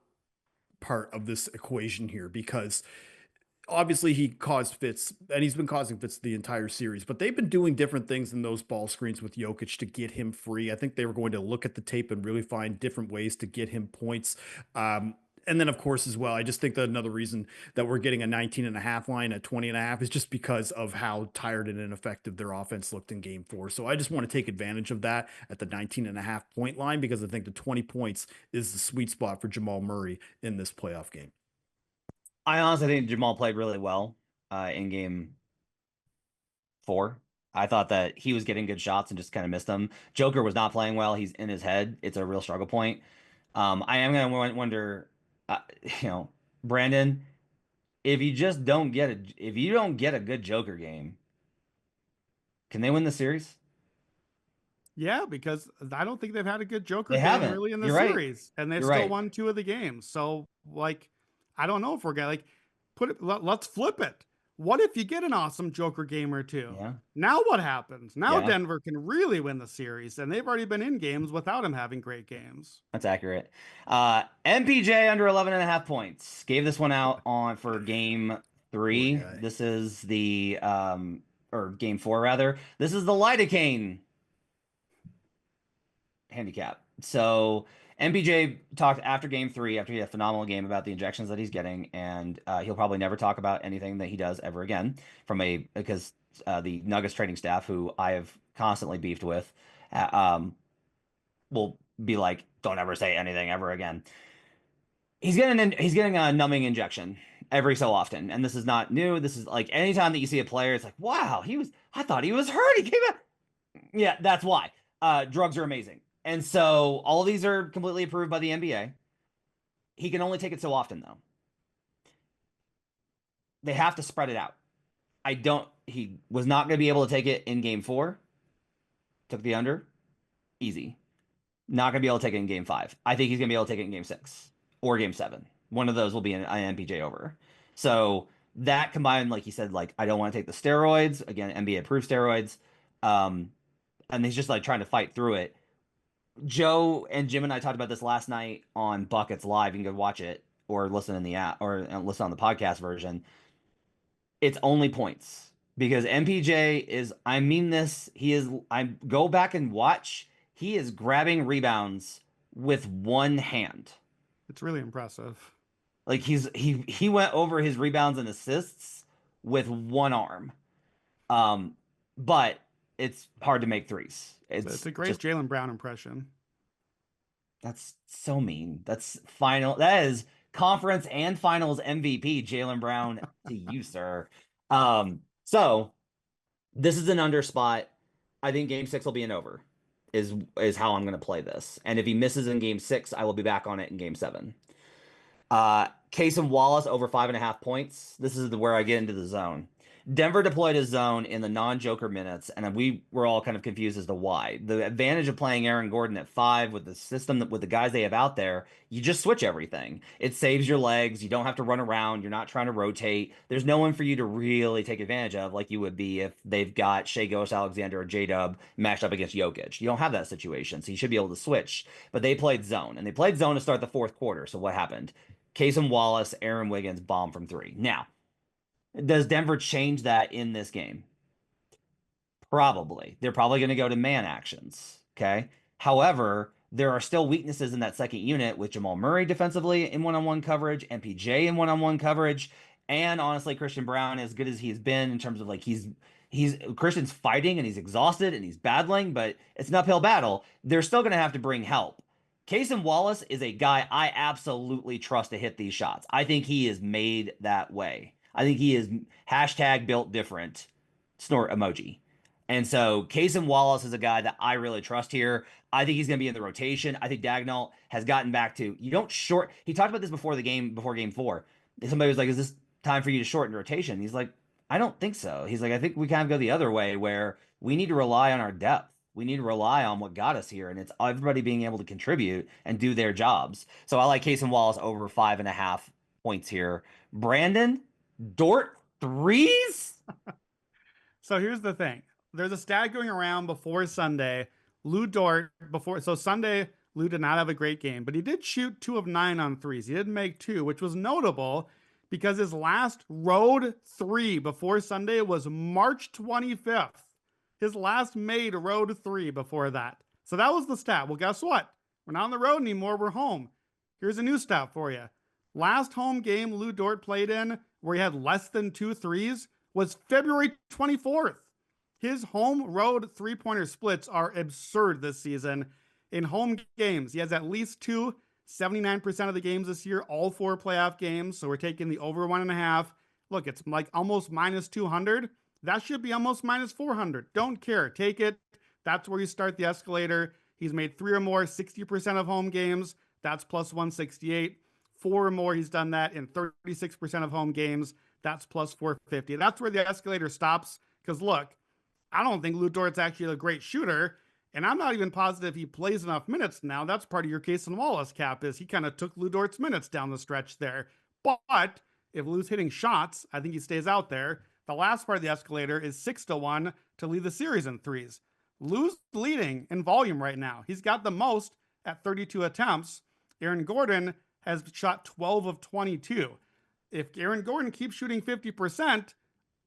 part of this equation here, because obviously he caused fits and he's been causing fits the entire series, but they've been doing different things in those ball screens with Jokic to get him free. I think they were going to look at the tape and really find different ways to get him points. And then of course as well, I just think that another reason that we're getting a 19.5 line at 20.5 is just because of how tired and ineffective their offense looked in game 4. So I just want to take advantage of that at the 19.5 point line, because I think the 20 points is the sweet spot for Jamal Murray in this playoff game. I honestly think Jamal played really well in game 4. I thought that he was getting good shots and just kind of missed them. Joker was not playing well. He's in his head. It's a real struggle point. I am going to wonder, you know, Brandon, if you just don't get if you don't get a good Joker game, can they win the series? Yeah, because I don't think they've had a good Joker They game haven't. really in the You're right. series, and they've You're still right. won 2 of the games. So, like, I don't know if we're gonna like let's flip it. What if you get an awesome Joker game or 2? Yeah. Now what happens? Now Yeah. Denver can really win the series, and they've already been in games without him having great games. That's accurate. MPJ under 11.5 points. Gave this one out on for game Poor 3. guy. This is the or game 4 rather. This is the lidocaine handicap. So MPJ talked after game 3, after he had a phenomenal game, about the injections that he's getting, and he'll probably never talk about anything that he does ever again because the Nuggets training staff, who I have constantly beefed with, will be like, "Don't ever say anything ever again." He's getting a numbing injection every so often, and this is not new. This is like anytime that you see a player, it's like, "Wow, I thought he was hurt. He came out." Yeah, that's why. Drugs are amazing. And so all of these are completely approved by the NBA. He can only take it so often, though. They have to spread it out. He was not going to be able to take it in game 4. Took the under. Easy. Not going to be able to take it in game 5. I think he's going to be able to take it in game 6 or game 7. One of those will be an MPJ over. So that combined, like he said, like, I don't want to take the steroids. Again, NBA approved steroids. And he's just like trying to fight through it. Joe and Jim and I talked about this last night on Buckets Live. You can go watch it or listen in the app or listen on the podcast version. It's only points because MPJ is, I mean this, I go back and watch, he is grabbing rebounds with one hand. It's really impressive. Like he went over his rebounds and assists with one arm. But it's hard to make threes. It's a great Jaylen Brown impression. That's so mean. That is conference and finals MVP, Jaylen Brown, to you, sir. So this is an under spot. I think game 6 will be an over, is how I'm gonna play this. And if he misses in game 6, I will be back on it in game 7. Case and Wallace over 5.5 points. This is where I get into the zone. Denver deployed a zone in the non-Joker minutes, and we were all kind of confused as to why. The advantage of playing Aaron Gordon at 5 with the system with the guys they have out there, you just switch everything. It saves your legs. You don't have to run around. You're not trying to rotate. There's no one for you to really take advantage of like you would be if they've got Shai Gilgeous-Alexander or J-Dub matched up against Jokic. You don't have that situation, so you should be able to switch. But they played zone, and they played zone to start the 4th quarter. So what happened? Casey Wallace, Aaron Wiggins bomb from 3. Now, does Denver change that in this game? Probably. They're probably going to go to man actions. Okay. However, there are still weaknesses in that second unit with Jamal Murray defensively in one-on-one coverage, MPJ in one-on-one coverage, and honestly, Christian Braun, as good as he's been in terms of like he's Christian's fighting and he's exhausted and he's battling, but it's an uphill battle. They're still going to have to bring help. Kason Wallace is a guy I absolutely trust to hit these shots. I think he is made that way. I think he is hashtag built different snort emoji. And so Kason Wallace is a guy that I really trust here. I think he's going to be in the rotation. I think Dagnall has gotten back to, you don't short. He talked about this before game 4. Somebody was like, is this time for you to shorten rotation? He's like, I don't think so. He's like, I think we kind of go the other way where we need to rely on our depth. We need to rely on what got us here, and it's everybody being able to contribute and do their jobs. So I like Kason Wallace over 5.5 points here. Brandon, Dort threes? So here's the thing. There's a stat going around before Sunday. Lou Dort, so Sunday, Lou did not have a great game, but he did shoot 2 of 9 on threes. He didn't make 2, which was notable because his last road 3 before Sunday was March 25th. His last made road 3 before that. So that was the stat. Well, guess what? We're not on the road anymore. We're home. Here's a new stat for you. Last home game Lou Dort played in where he had less than 2 threes was February 24th. His home road 3-pointer splits are absurd this season. In home games, he has at least 2, 79% of the games this year, all 4 playoff games. So we're taking the over 1.5. Look, it's like almost minus 200. That should be almost minus 400. Don't care. Take it. That's where you start the escalator. He's made 3 or more 60% of home games. That's plus 168. 4 or more, he's done that in 36% of home games. That's plus 450. That's where the escalator stops. Because look, I don't think Lou Dort's actually a great shooter. And I'm not even positive he plays enough minutes now. That's part of your Cason Wallace cap is he kind of took Lou Dort's minutes down the stretch there. But if Lou's hitting shots, I think he stays out there. The last part of the escalator is 6-1 to lead the series in threes. Lou's leading in volume right now. He's got the most at 32 attempts. Aaron Gordon has shot 12 of 22. If Aaron Gordon keeps shooting 50%,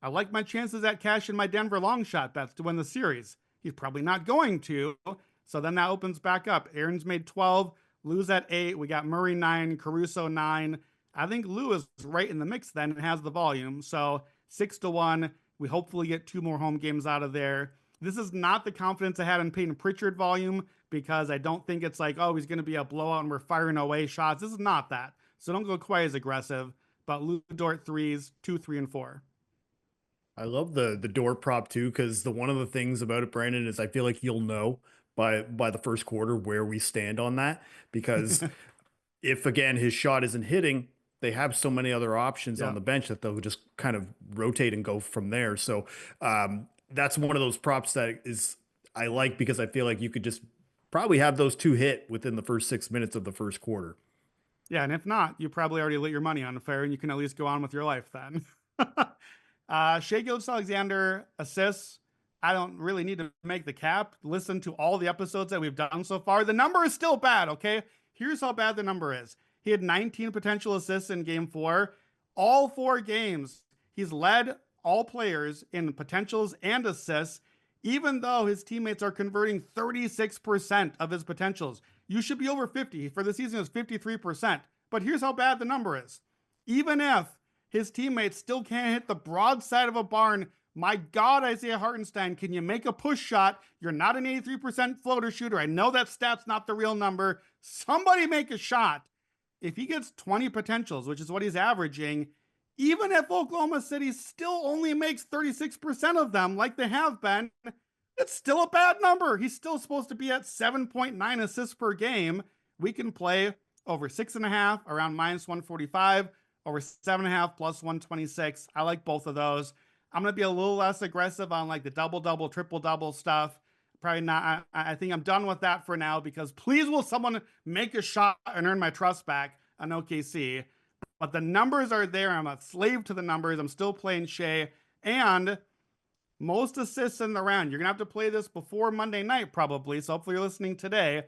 I like my chances at cashing my Denver long shot bets to win the series. He's probably not going to. So then that opens back up. Aaron's made 12, Lou's at 8. We got Murray 9, Caruso 9. I think Lou is right in the mix then and has the volume. So 6-1. We hopefully get 2 more home games out of there. This is not the confidence I had in Peyton Pritchard volume because I don't think it's like, oh, he's going to be a blowout and we're firing away shots. This is not that. So don't go quite as aggressive. But Lou Dort threes, 2, 3, and 4. I love the door prop too, because the one of the things about it, Brandon, is I feel like you'll know by the first quarter where we stand on that. Because if again his shot isn't hitting, they have so many other options on the bench that they'll just kind of rotate and go from there. So that's one of those props that is I like because I feel like you could just probably have those 2 hit within the first 6 minutes of the first quarter. Yeah, and if not, you probably already lit your money on fair and you can at least go on with your life then. Shai Gilgeous-Alexander assists. I don't really need to make the cap. Listen to all the episodes that we've done so far. The number is still bad, okay? Here's how bad the number is. He had 19 potential assists in game 4. All 4 games, he's led all players in potentials and assists, even though his teammates are converting 36% of his potentials. You should be over 50. For the season, it's 53%. But here's how bad the number is. Even if his teammates still can't hit the broadside of a barn, my God, Isaiah Hartenstein, can you make a push shot? You're not an 83% floater shooter. I know that stat's not the real number. Somebody make a shot. If he gets 20 potentials, which is what he's averaging, even if Oklahoma City still only makes 36% of them, like they have been, it's still a bad number. He's still supposed to be at 7.9 assists per game. We can play over 6.5, around minus 145, over 7.5 plus 126. I like both of those. I'm going to be a little less aggressive on like the double-double, triple-double stuff. Probably not. I think I'm done with that for now because please will someone make a shot and earn my trust back on OKC. But the numbers are there. I'm a slave to the numbers. I'm still playing Shai. And most assists in the round. You're going to have to play this before Monday night probably. So hopefully you're listening today.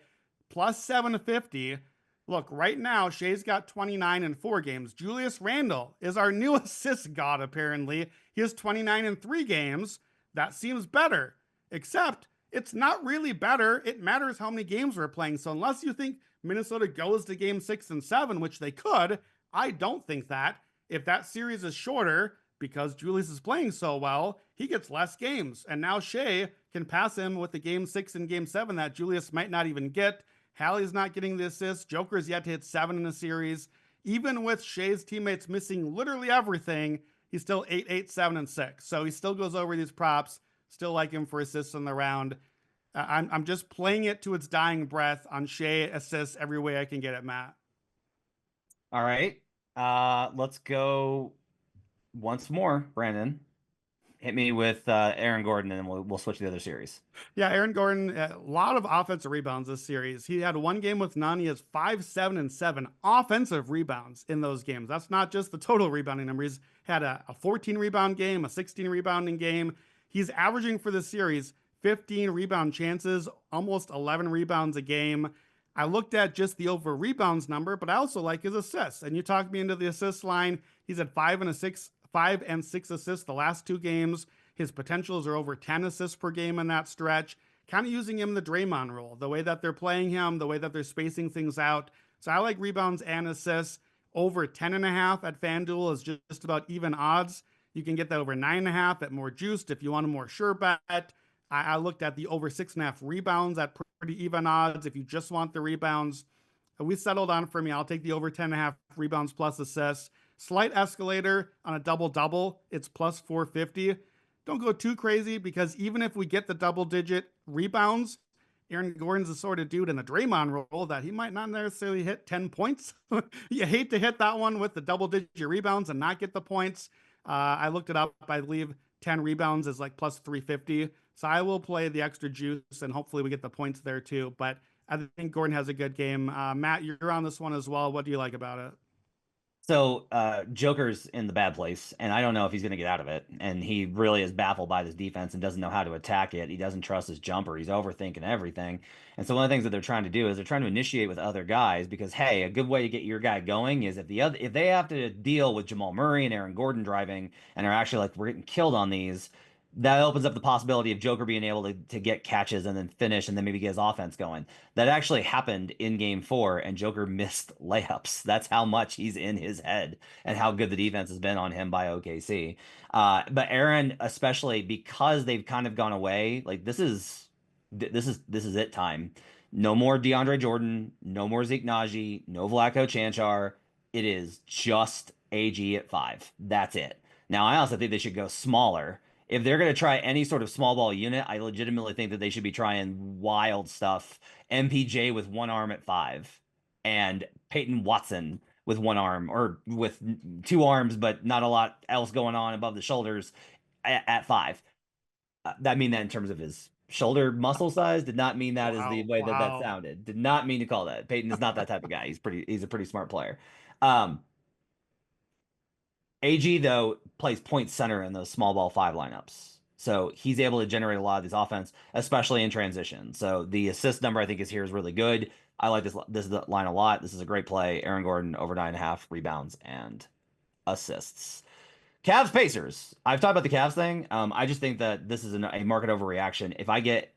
Plus 750. Look, right now, Shai's got 29 in 4 games. Julius Randle is our new assist god, apparently. He has 29 in 3 games. That seems better. Except, it's not really better. It matters how many games we're playing. So unless you think Minnesota goes to game 6 and 7, which they could, I don't think that. If that series is shorter, because Julius is playing so well, he gets less games. And now Shai can pass him with the game 6 and game 7 that Julius might not even get. Hallie's not getting the assist. Joker's yet to hit 7 in the series. Even with Shai's teammates missing literally everything, he's still 8, 8, 7, and 6. So he still goes over these props. Still like him for assists in the round. I'm just playing it to its dying breath on Shai assists every way I can get it, Matt. All right. Let's go once more, Brandon. Hit me with Aaron Gordon, and then we'll switch to the other series. Yeah, Aaron Gordon, a lot of offensive rebounds this series. He had 1 game with none. He has 5, 7, and 7 offensive rebounds in those games. That's not just the total rebounding number. He's had a 14 rebound game, a 16 rebounding game. He's averaging for the series 15 rebound chances, almost 11 rebounds a game. I looked at just the over rebounds number, but I also like his assists. And you talked me into the assist line. He's at 5 and 6 assists the last 2 games. His potentials are over 10 assists per game in that stretch. Kind of using him in the Draymond role, the way that they're playing him, the way that they're spacing things out. So I like rebounds and assists. Over 10.5 at FanDuel is just about even odds. You can get that over 9.5 at more juiced if you want a more sure bet. I looked at the over 6.5 rebounds at pretty even odds if you just want the rebounds. We settled on, for me, I'll take the over 10.5 rebounds plus assists. Slight escalator on a double double, it's plus 450. Don't go too crazy, because even if we get the double digit rebounds, Aaron Gordon's the sort of dude in the Draymond role that he might not necessarily hit 10 points. You hate to hit that one with the double digit rebounds and not get the points. I looked it up. I believe 10 rebounds is like plus 350. So I will play the extra juice, and hopefully we get the points there too. But I think Gordon has a good game. Matt, you're on this one as well. What do you like about it? So Joker's in the bad place, and I don't know if he's going to get out of it. And he really is baffled by this defense and doesn't know how to attack it. He doesn't trust his jumper. He's overthinking everything. And so one of the things that they're trying to do is they're trying to initiate with other guys, because hey, a good way to get your guy going is if they have to deal with Jamal Murray and Aaron Gordon driving and are actually like, we're getting killed on these. That opens up the possibility of Joker being able to get catches and then finish and then maybe get his offense going. That actually happened in game 4, and Joker missed layups. That's how much he's in his head and how good the defense has been on him by OKC. But Aaron, especially because they've kind of gone away, like this is it time. No more DeAndre Jordan, no more Zeke Naji, no Vlatko Chanchar. It is just AG at 5. That's it. Now, I also think they should go smaller. If they're going to try any sort of small ball unit, I legitimately think that they should be trying wild stuff. MPJ with one arm at 5, and Peyton Watson with one arm, or with 2 arms, but not a lot else going on above the shoulders at 5. That mean that in terms of his shoulder muscle size. Did not mean that is the Wow. way that that Wow. sounded. Did not mean to call that. Peyton is not that type of guy. He's a pretty smart player. AG, though, plays point center in those small ball 5 lineups. So he's able to generate a lot of these offense, especially in transition. So the assist number I think is really good. I like this line a lot. This is a great play. Aaron Gordon over 9.5 rebounds and assists. Cavs Pacers. I've talked about the Cavs thing. I just think that this is a market overreaction. If I get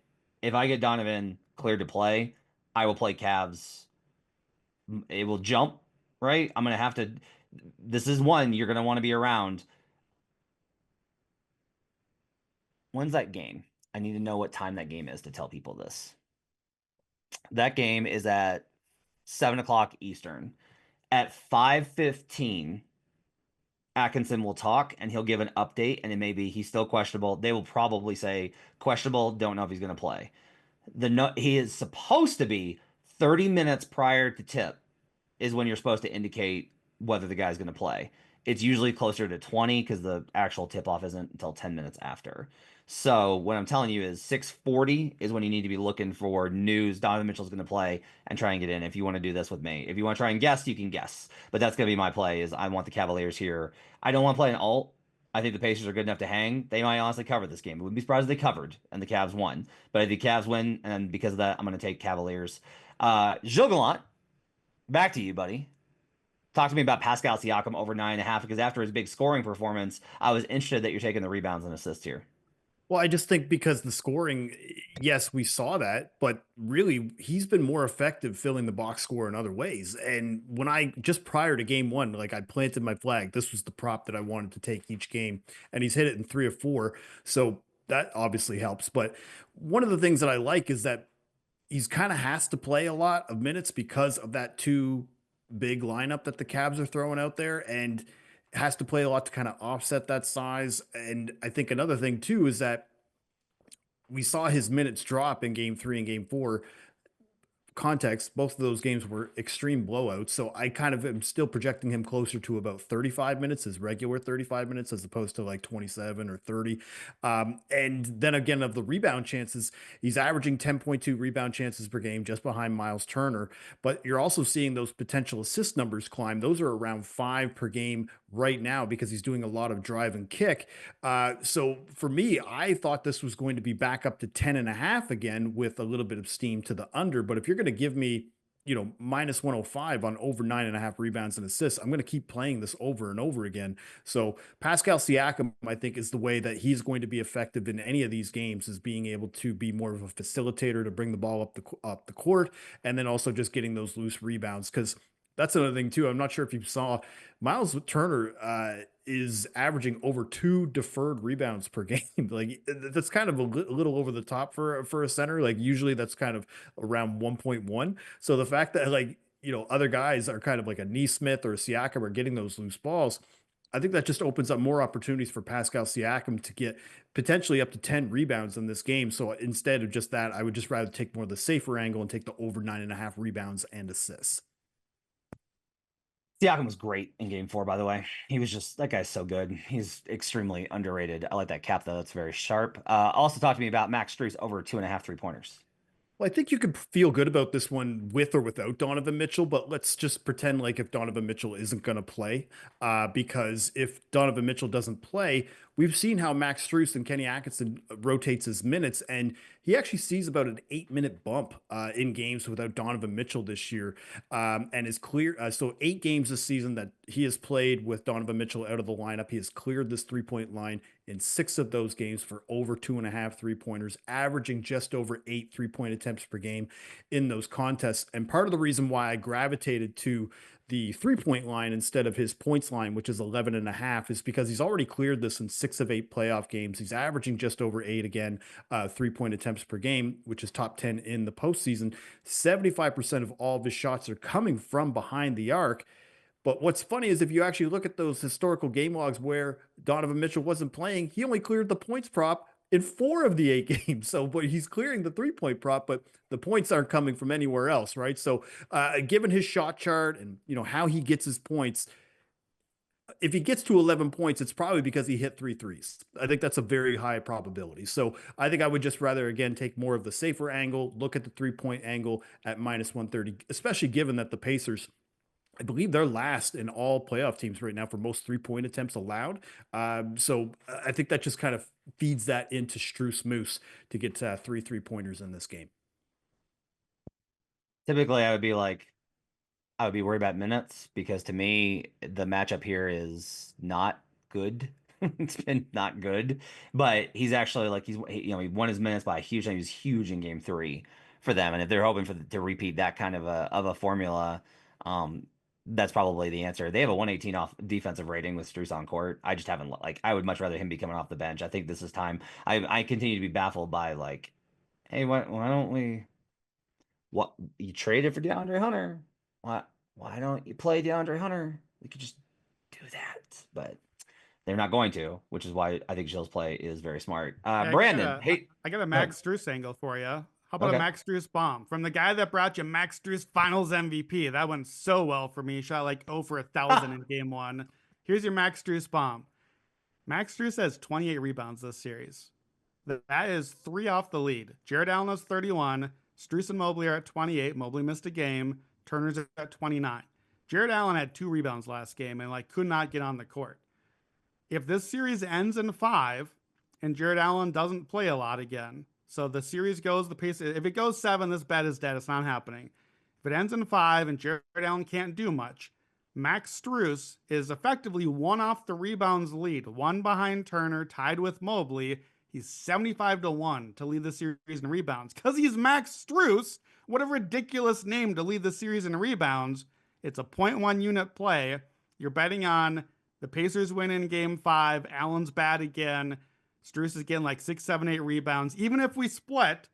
Donovan cleared to play, I will play Cavs. It will jump, right? I'm gonna have to. This is one you're gonna want to be around. When's that game? I need to know what time that game is to tell people this. That game is at 7 o'clock Eastern. At 5:15, Atkinson will talk and he'll give an update, and it may be he's still questionable. They will probably say questionable, don't know if he's going to play. He is supposed to be 30 minutes prior to tip is when you're supposed to indicate whether the guy's going to play. It's usually closer to 20 because the actual tip off isn't until 10 minutes after. So what I'm telling you is 6:40 is when you need to be looking for news. Donovan Mitchell's going to play, and try and get in if you want to do this with me. If you want to try and guess, you can guess. But that's going to be my play is I want the Cavaliers here. I don't want to play an alt. I think the Pacers are good enough to hang. They might honestly cover this game. I wouldn't be surprised if they covered and the Cavs won. But if the Cavs win, and because of that, I'm going to take Cavaliers. Gilles Gallant, back to you, buddy. Talk to me about Pascal Siakam over 9.5, because after his big scoring performance, I was interested that you're taking the rebounds and assists here. Well, I just think because the scoring, yes, we saw that, but really he's been more effective filling the box score in other ways. And when I just prior to game 1, like I planted my flag, this was the prop that I wanted to take each game, and he's hit it in 3 or 4. So that obviously helps. But one of the things that I like is that he's kind of has to play a lot of minutes because of that 2 big lineup that the Cavs are throwing out there, and has to play a lot to kind of offset that size. And I think another thing too is that we saw his minutes drop in game 3 and game 4. Context, both of those games were extreme blowouts. So I kind of am still projecting him closer to about 35 minutes, his regular 35 minutes, as opposed to like 27 or 30. And then again, of the rebound chances, he's averaging 10.2 rebound chances per game, just behind Miles Turner. But you're also seeing those potential assist numbers climb. Those are around 5 per game right now because he's doing a lot of drive and kick. So for me, I thought this was going to be back up to 10.5 again with a little bit of steam to the under. But if you're going to give me minus 105 on over 9.5 rebounds and assists. I'm going to keep playing this over and over again. So Pascal Siakam, I think, is the way that he's going to be effective in any of these games, is being able to be more of a facilitator to bring the ball up the court, and then also just getting those loose rebounds. Because that's another thing too. I'm not sure if you saw Miles Turner is averaging over 2 deferred rebounds per game. Like that's kind of a little over the top for a center. Like usually that's kind of around 1.1. So the fact that other guys are kind of like a Neesmith or a Siakam are getting those loose balls, I think that just opens up more opportunities for Pascal Siakam to get potentially up to 10 rebounds in this game. So instead of just that, I would just rather take more of the safer angle and take the over 9.5 rebounds and assists. Siakam was great in game 4, by the way. He was just, that guy's so good. He's extremely underrated. I like that cap, though. That's very sharp. Also talk to me about Max Strus over 2.5 3-pointers. Well, I think you could feel good about this one with or without Donovan Mitchell, but let's just pretend like if Donovan Mitchell isn't going to play, because if Donovan Mitchell doesn't play, we've seen how Max Strus and Kenny Atkinson rotates his minutes, and he actually sees about an 8-minute bump in games without Donovan Mitchell this year, and is clear. So 8 games this season that he has played with Donovan Mitchell out of the lineup, he has cleared this 3-point line in 6 of those games for over 2.5 3-pointers, averaging just over 8 3-point attempts per game in those contests. And part of the reason why I gravitated to the 3-point line instead of his points line, which is 11.5, is because he's already cleared this in 6 of 8 playoff games. He's averaging just over 8 again, 3-point attempts per game, which is top 10 in the postseason. 75% of all of his shots are coming from behind the arc. But what's funny is if you actually look at those historical game logs where Donovan Mitchell wasn't playing, he only cleared the points prop in 4 of the 8 games. So, but he's clearing the 3-point prop, but the points aren't coming from anywhere else, right? So, given his shot chart and how he gets his points, if he gets to 11 points, it's probably because he hit 3 threes. I think that's a very high probability. So I think I would just rather, again, take more of the safer angle, look at the 3-point angle at minus 130, especially given that the Pacers, I believe they're last in all playoff teams right now for most 3-point attempts allowed. So I think that just kind of feeds that into Strus Moose to get 3 3-pointers in this game. Typically, I would be worried about minutes because to me, the matchup here is not good. It's been not good, but he's actually he won his minutes by a huge time. He was huge in game 3 for them. And if they're hoping to repeat that kind of a formula, that's probably the answer. They have a 118 off defensive rating with Strus on court. I just haven't I would much rather him be coming off the bench. I think this is time. I continue to be baffled by hey, why don't we? What you traded for DeAndre Hunter? Why don't you play DeAndre Hunter? We could just do that, but they're not going to, which is why I think Gilles' play is very smart. Hey, Brandon, I got a Max Strus angle for you. How about Okay. a Max Strus bomb from the guy that brought you Max Strus Finals MVP? That went so well for me. He shot like 0 for 1,000 in game 1. Here's your Max Strus bomb. Max Strus has 28 rebounds this series. That is 3 off the lead. Jared Allen has 31. Strus and Mobley are at 28. Mobley missed a game. Turner's at 29. Jared Allen had 2 rebounds last game and could not get on the court. If this series ends in 5 and Jared Allen doesn't play a lot again, so the series goes the pace. If it goes 7, this bet is dead. It's not happening. If it ends in 5 and Jared Allen can't do much, Max Strus is effectively 1 off the rebounds lead, 1 behind Turner, tied with Mobley. He's 75-1 to lead the series in rebounds because he's Max Strus. What a ridiculous name to lead the series in rebounds. It's a 0.1 unit play. You're betting on the Pacers win in game 5. Allen's bad again. Strus is getting 6, 7, 8 rebounds. Even if we split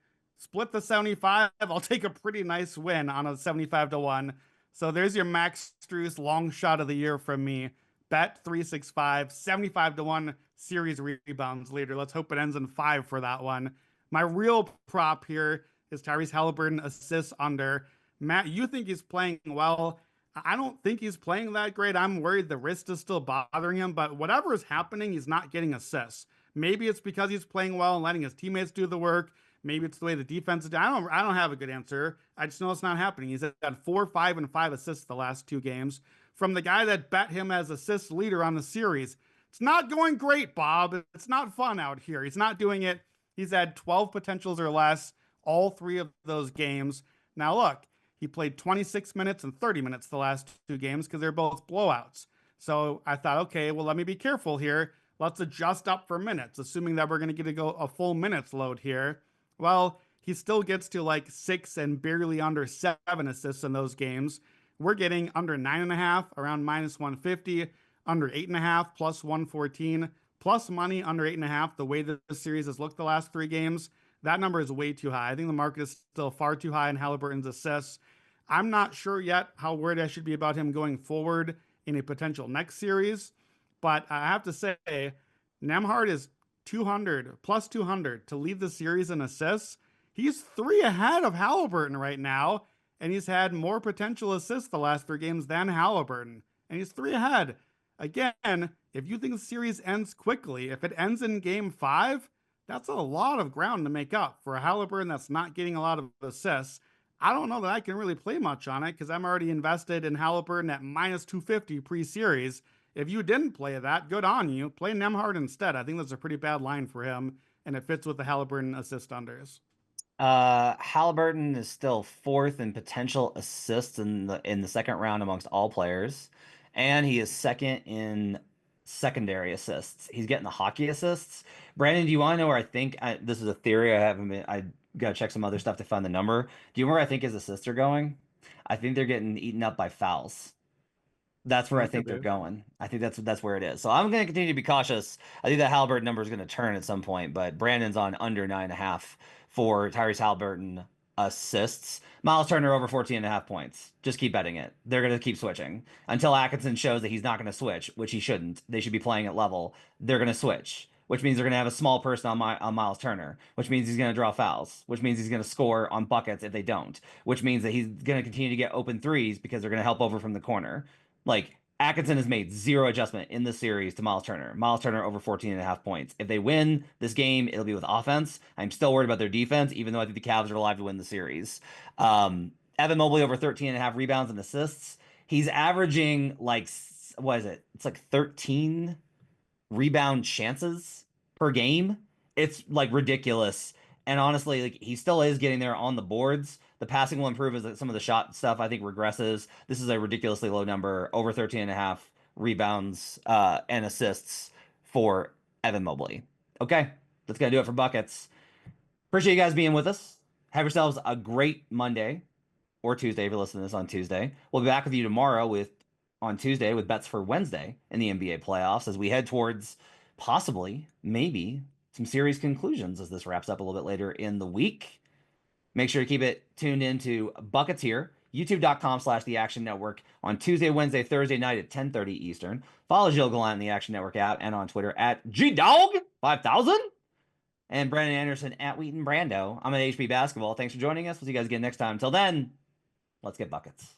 the 75, I'll take a pretty nice win on a 75-1. So there's your Max Strus long shot of the year from me. Bet 365, 75-1 series rebounds leader. Let's hope it ends in 5 for that one. My real prop here is Tyrese Halliburton assists under. Matt, you think he's playing well. I don't think he's playing that great. I'm worried the wrist is still bothering him, but whatever is happening, he's not getting assists. Maybe it's because he's playing well and letting his teammates do the work. Maybe it's the way the defense is doing. I don't have a good answer. I just know it's not happening. He's had 4, 5, and 5 assists the last 2 games from the guy that bet him as assist leader on the series. It's not going great, Bob. It's not fun out here. He's not doing it. He's had 12 potentials or less all 3 of those games. Now, look, He played 26 minutes and 30 minutes the last two games because they're both blowouts. So I thought, okay, well, let me be careful here. Let's adjust up for minutes, assuming that we're going to get to go a full minutes load here. Well, he still gets to like 6 and barely under 7 assists in those games. We're getting under 9.5, around minus 150, under 8.5, plus 114, plus money under 8.5. The way that the series has looked the last 3 games, that number is way too high. I think the market is still far too high in Halliburton's assists. I'm not sure yet how worried I should be about him going forward in a potential next series, but I have to say, Nembhard is 200 plus 200 to lead the series in assists. He's 3 ahead of Halliburton right now, and he's had more potential assists the last 3 games than Halliburton, and he's 3 ahead. Again, if you think the series ends quickly, if it ends in game 5, that's a lot of ground to make up for a Halliburton that's not getting a lot of assists. I don't know that I can really play much on it because I'm already invested in Halliburton at minus 250 pre-series. If you didn't play that, good on you. Play Nembhard instead. I think that's a pretty bad line for him, and it fits with the Halliburton assist unders. Halliburton is still 4th in potential assists in the second round amongst all players, and he is 2nd in secondary assists. He's getting the hockey assists. Brandon, do you want to know where I think this is a theory? I gotta check some other stuff to find the number. Do you remember where I think his assists are going? I think they're getting eaten up by fouls. That's where I That could think they're be. going. I think that's where it is. So I'm going to continue to be cautious. I think that Halliburton number is going to turn at some point, but Brandon's on under 9.5 for Tyrese Halliburton assists. Miles Turner over 14.5 points. Just keep betting it. They're going to keep switching until Atkinson shows that he's not going to switch, which he shouldn't. They should be playing at level. They're going to switch, which means they're going to have a small person on Miles Turner, which means he's going to draw fouls, which means he's going to score on buckets if they don't, which means that he's going to continue to get open threes because they're going to help over from the corner. Like, Atkinson has made zero adjustment in the series to Miles Turner. Miles Turner over 14.5 points. If they win this game, it'll be with offense. I'm still worried about their defense, even though I think the Cavs are alive to win the series. Evan Mobley over 13.5 rebounds and assists. He's averaging like, what is it? It's like 13 rebound chances per game. It's like ridiculous. And honestly, like he still is getting there on the boards. The passing will improve as some of the shot stuff I think regresses. This is a ridiculously low number, over 13.5 rebounds and assists for Evan Mobley. Okay, that's gonna do it for buckets. Appreciate you guys being with us. Have yourselves a great Monday or Tuesday if you're listening to this on Tuesday. We'll be back with you tomorrow on Tuesday with bets for Wednesday in the NBA playoffs as we head towards possibly, maybe, some series conclusions as this wraps up a little bit later in the week. Make sure to keep it tuned into Buckets here, youtube.com/The Action Network on Tuesday, Wednesday, Thursday night at 10:30 Eastern. Follow Gilles Gallant in the Action Network app and on Twitter at GDog5000 and Brandon Anderson at Wheaton Brando. I'm at HB Basketball. Thanks for joining us. We'll see you guys again next time. Until then, let's get buckets.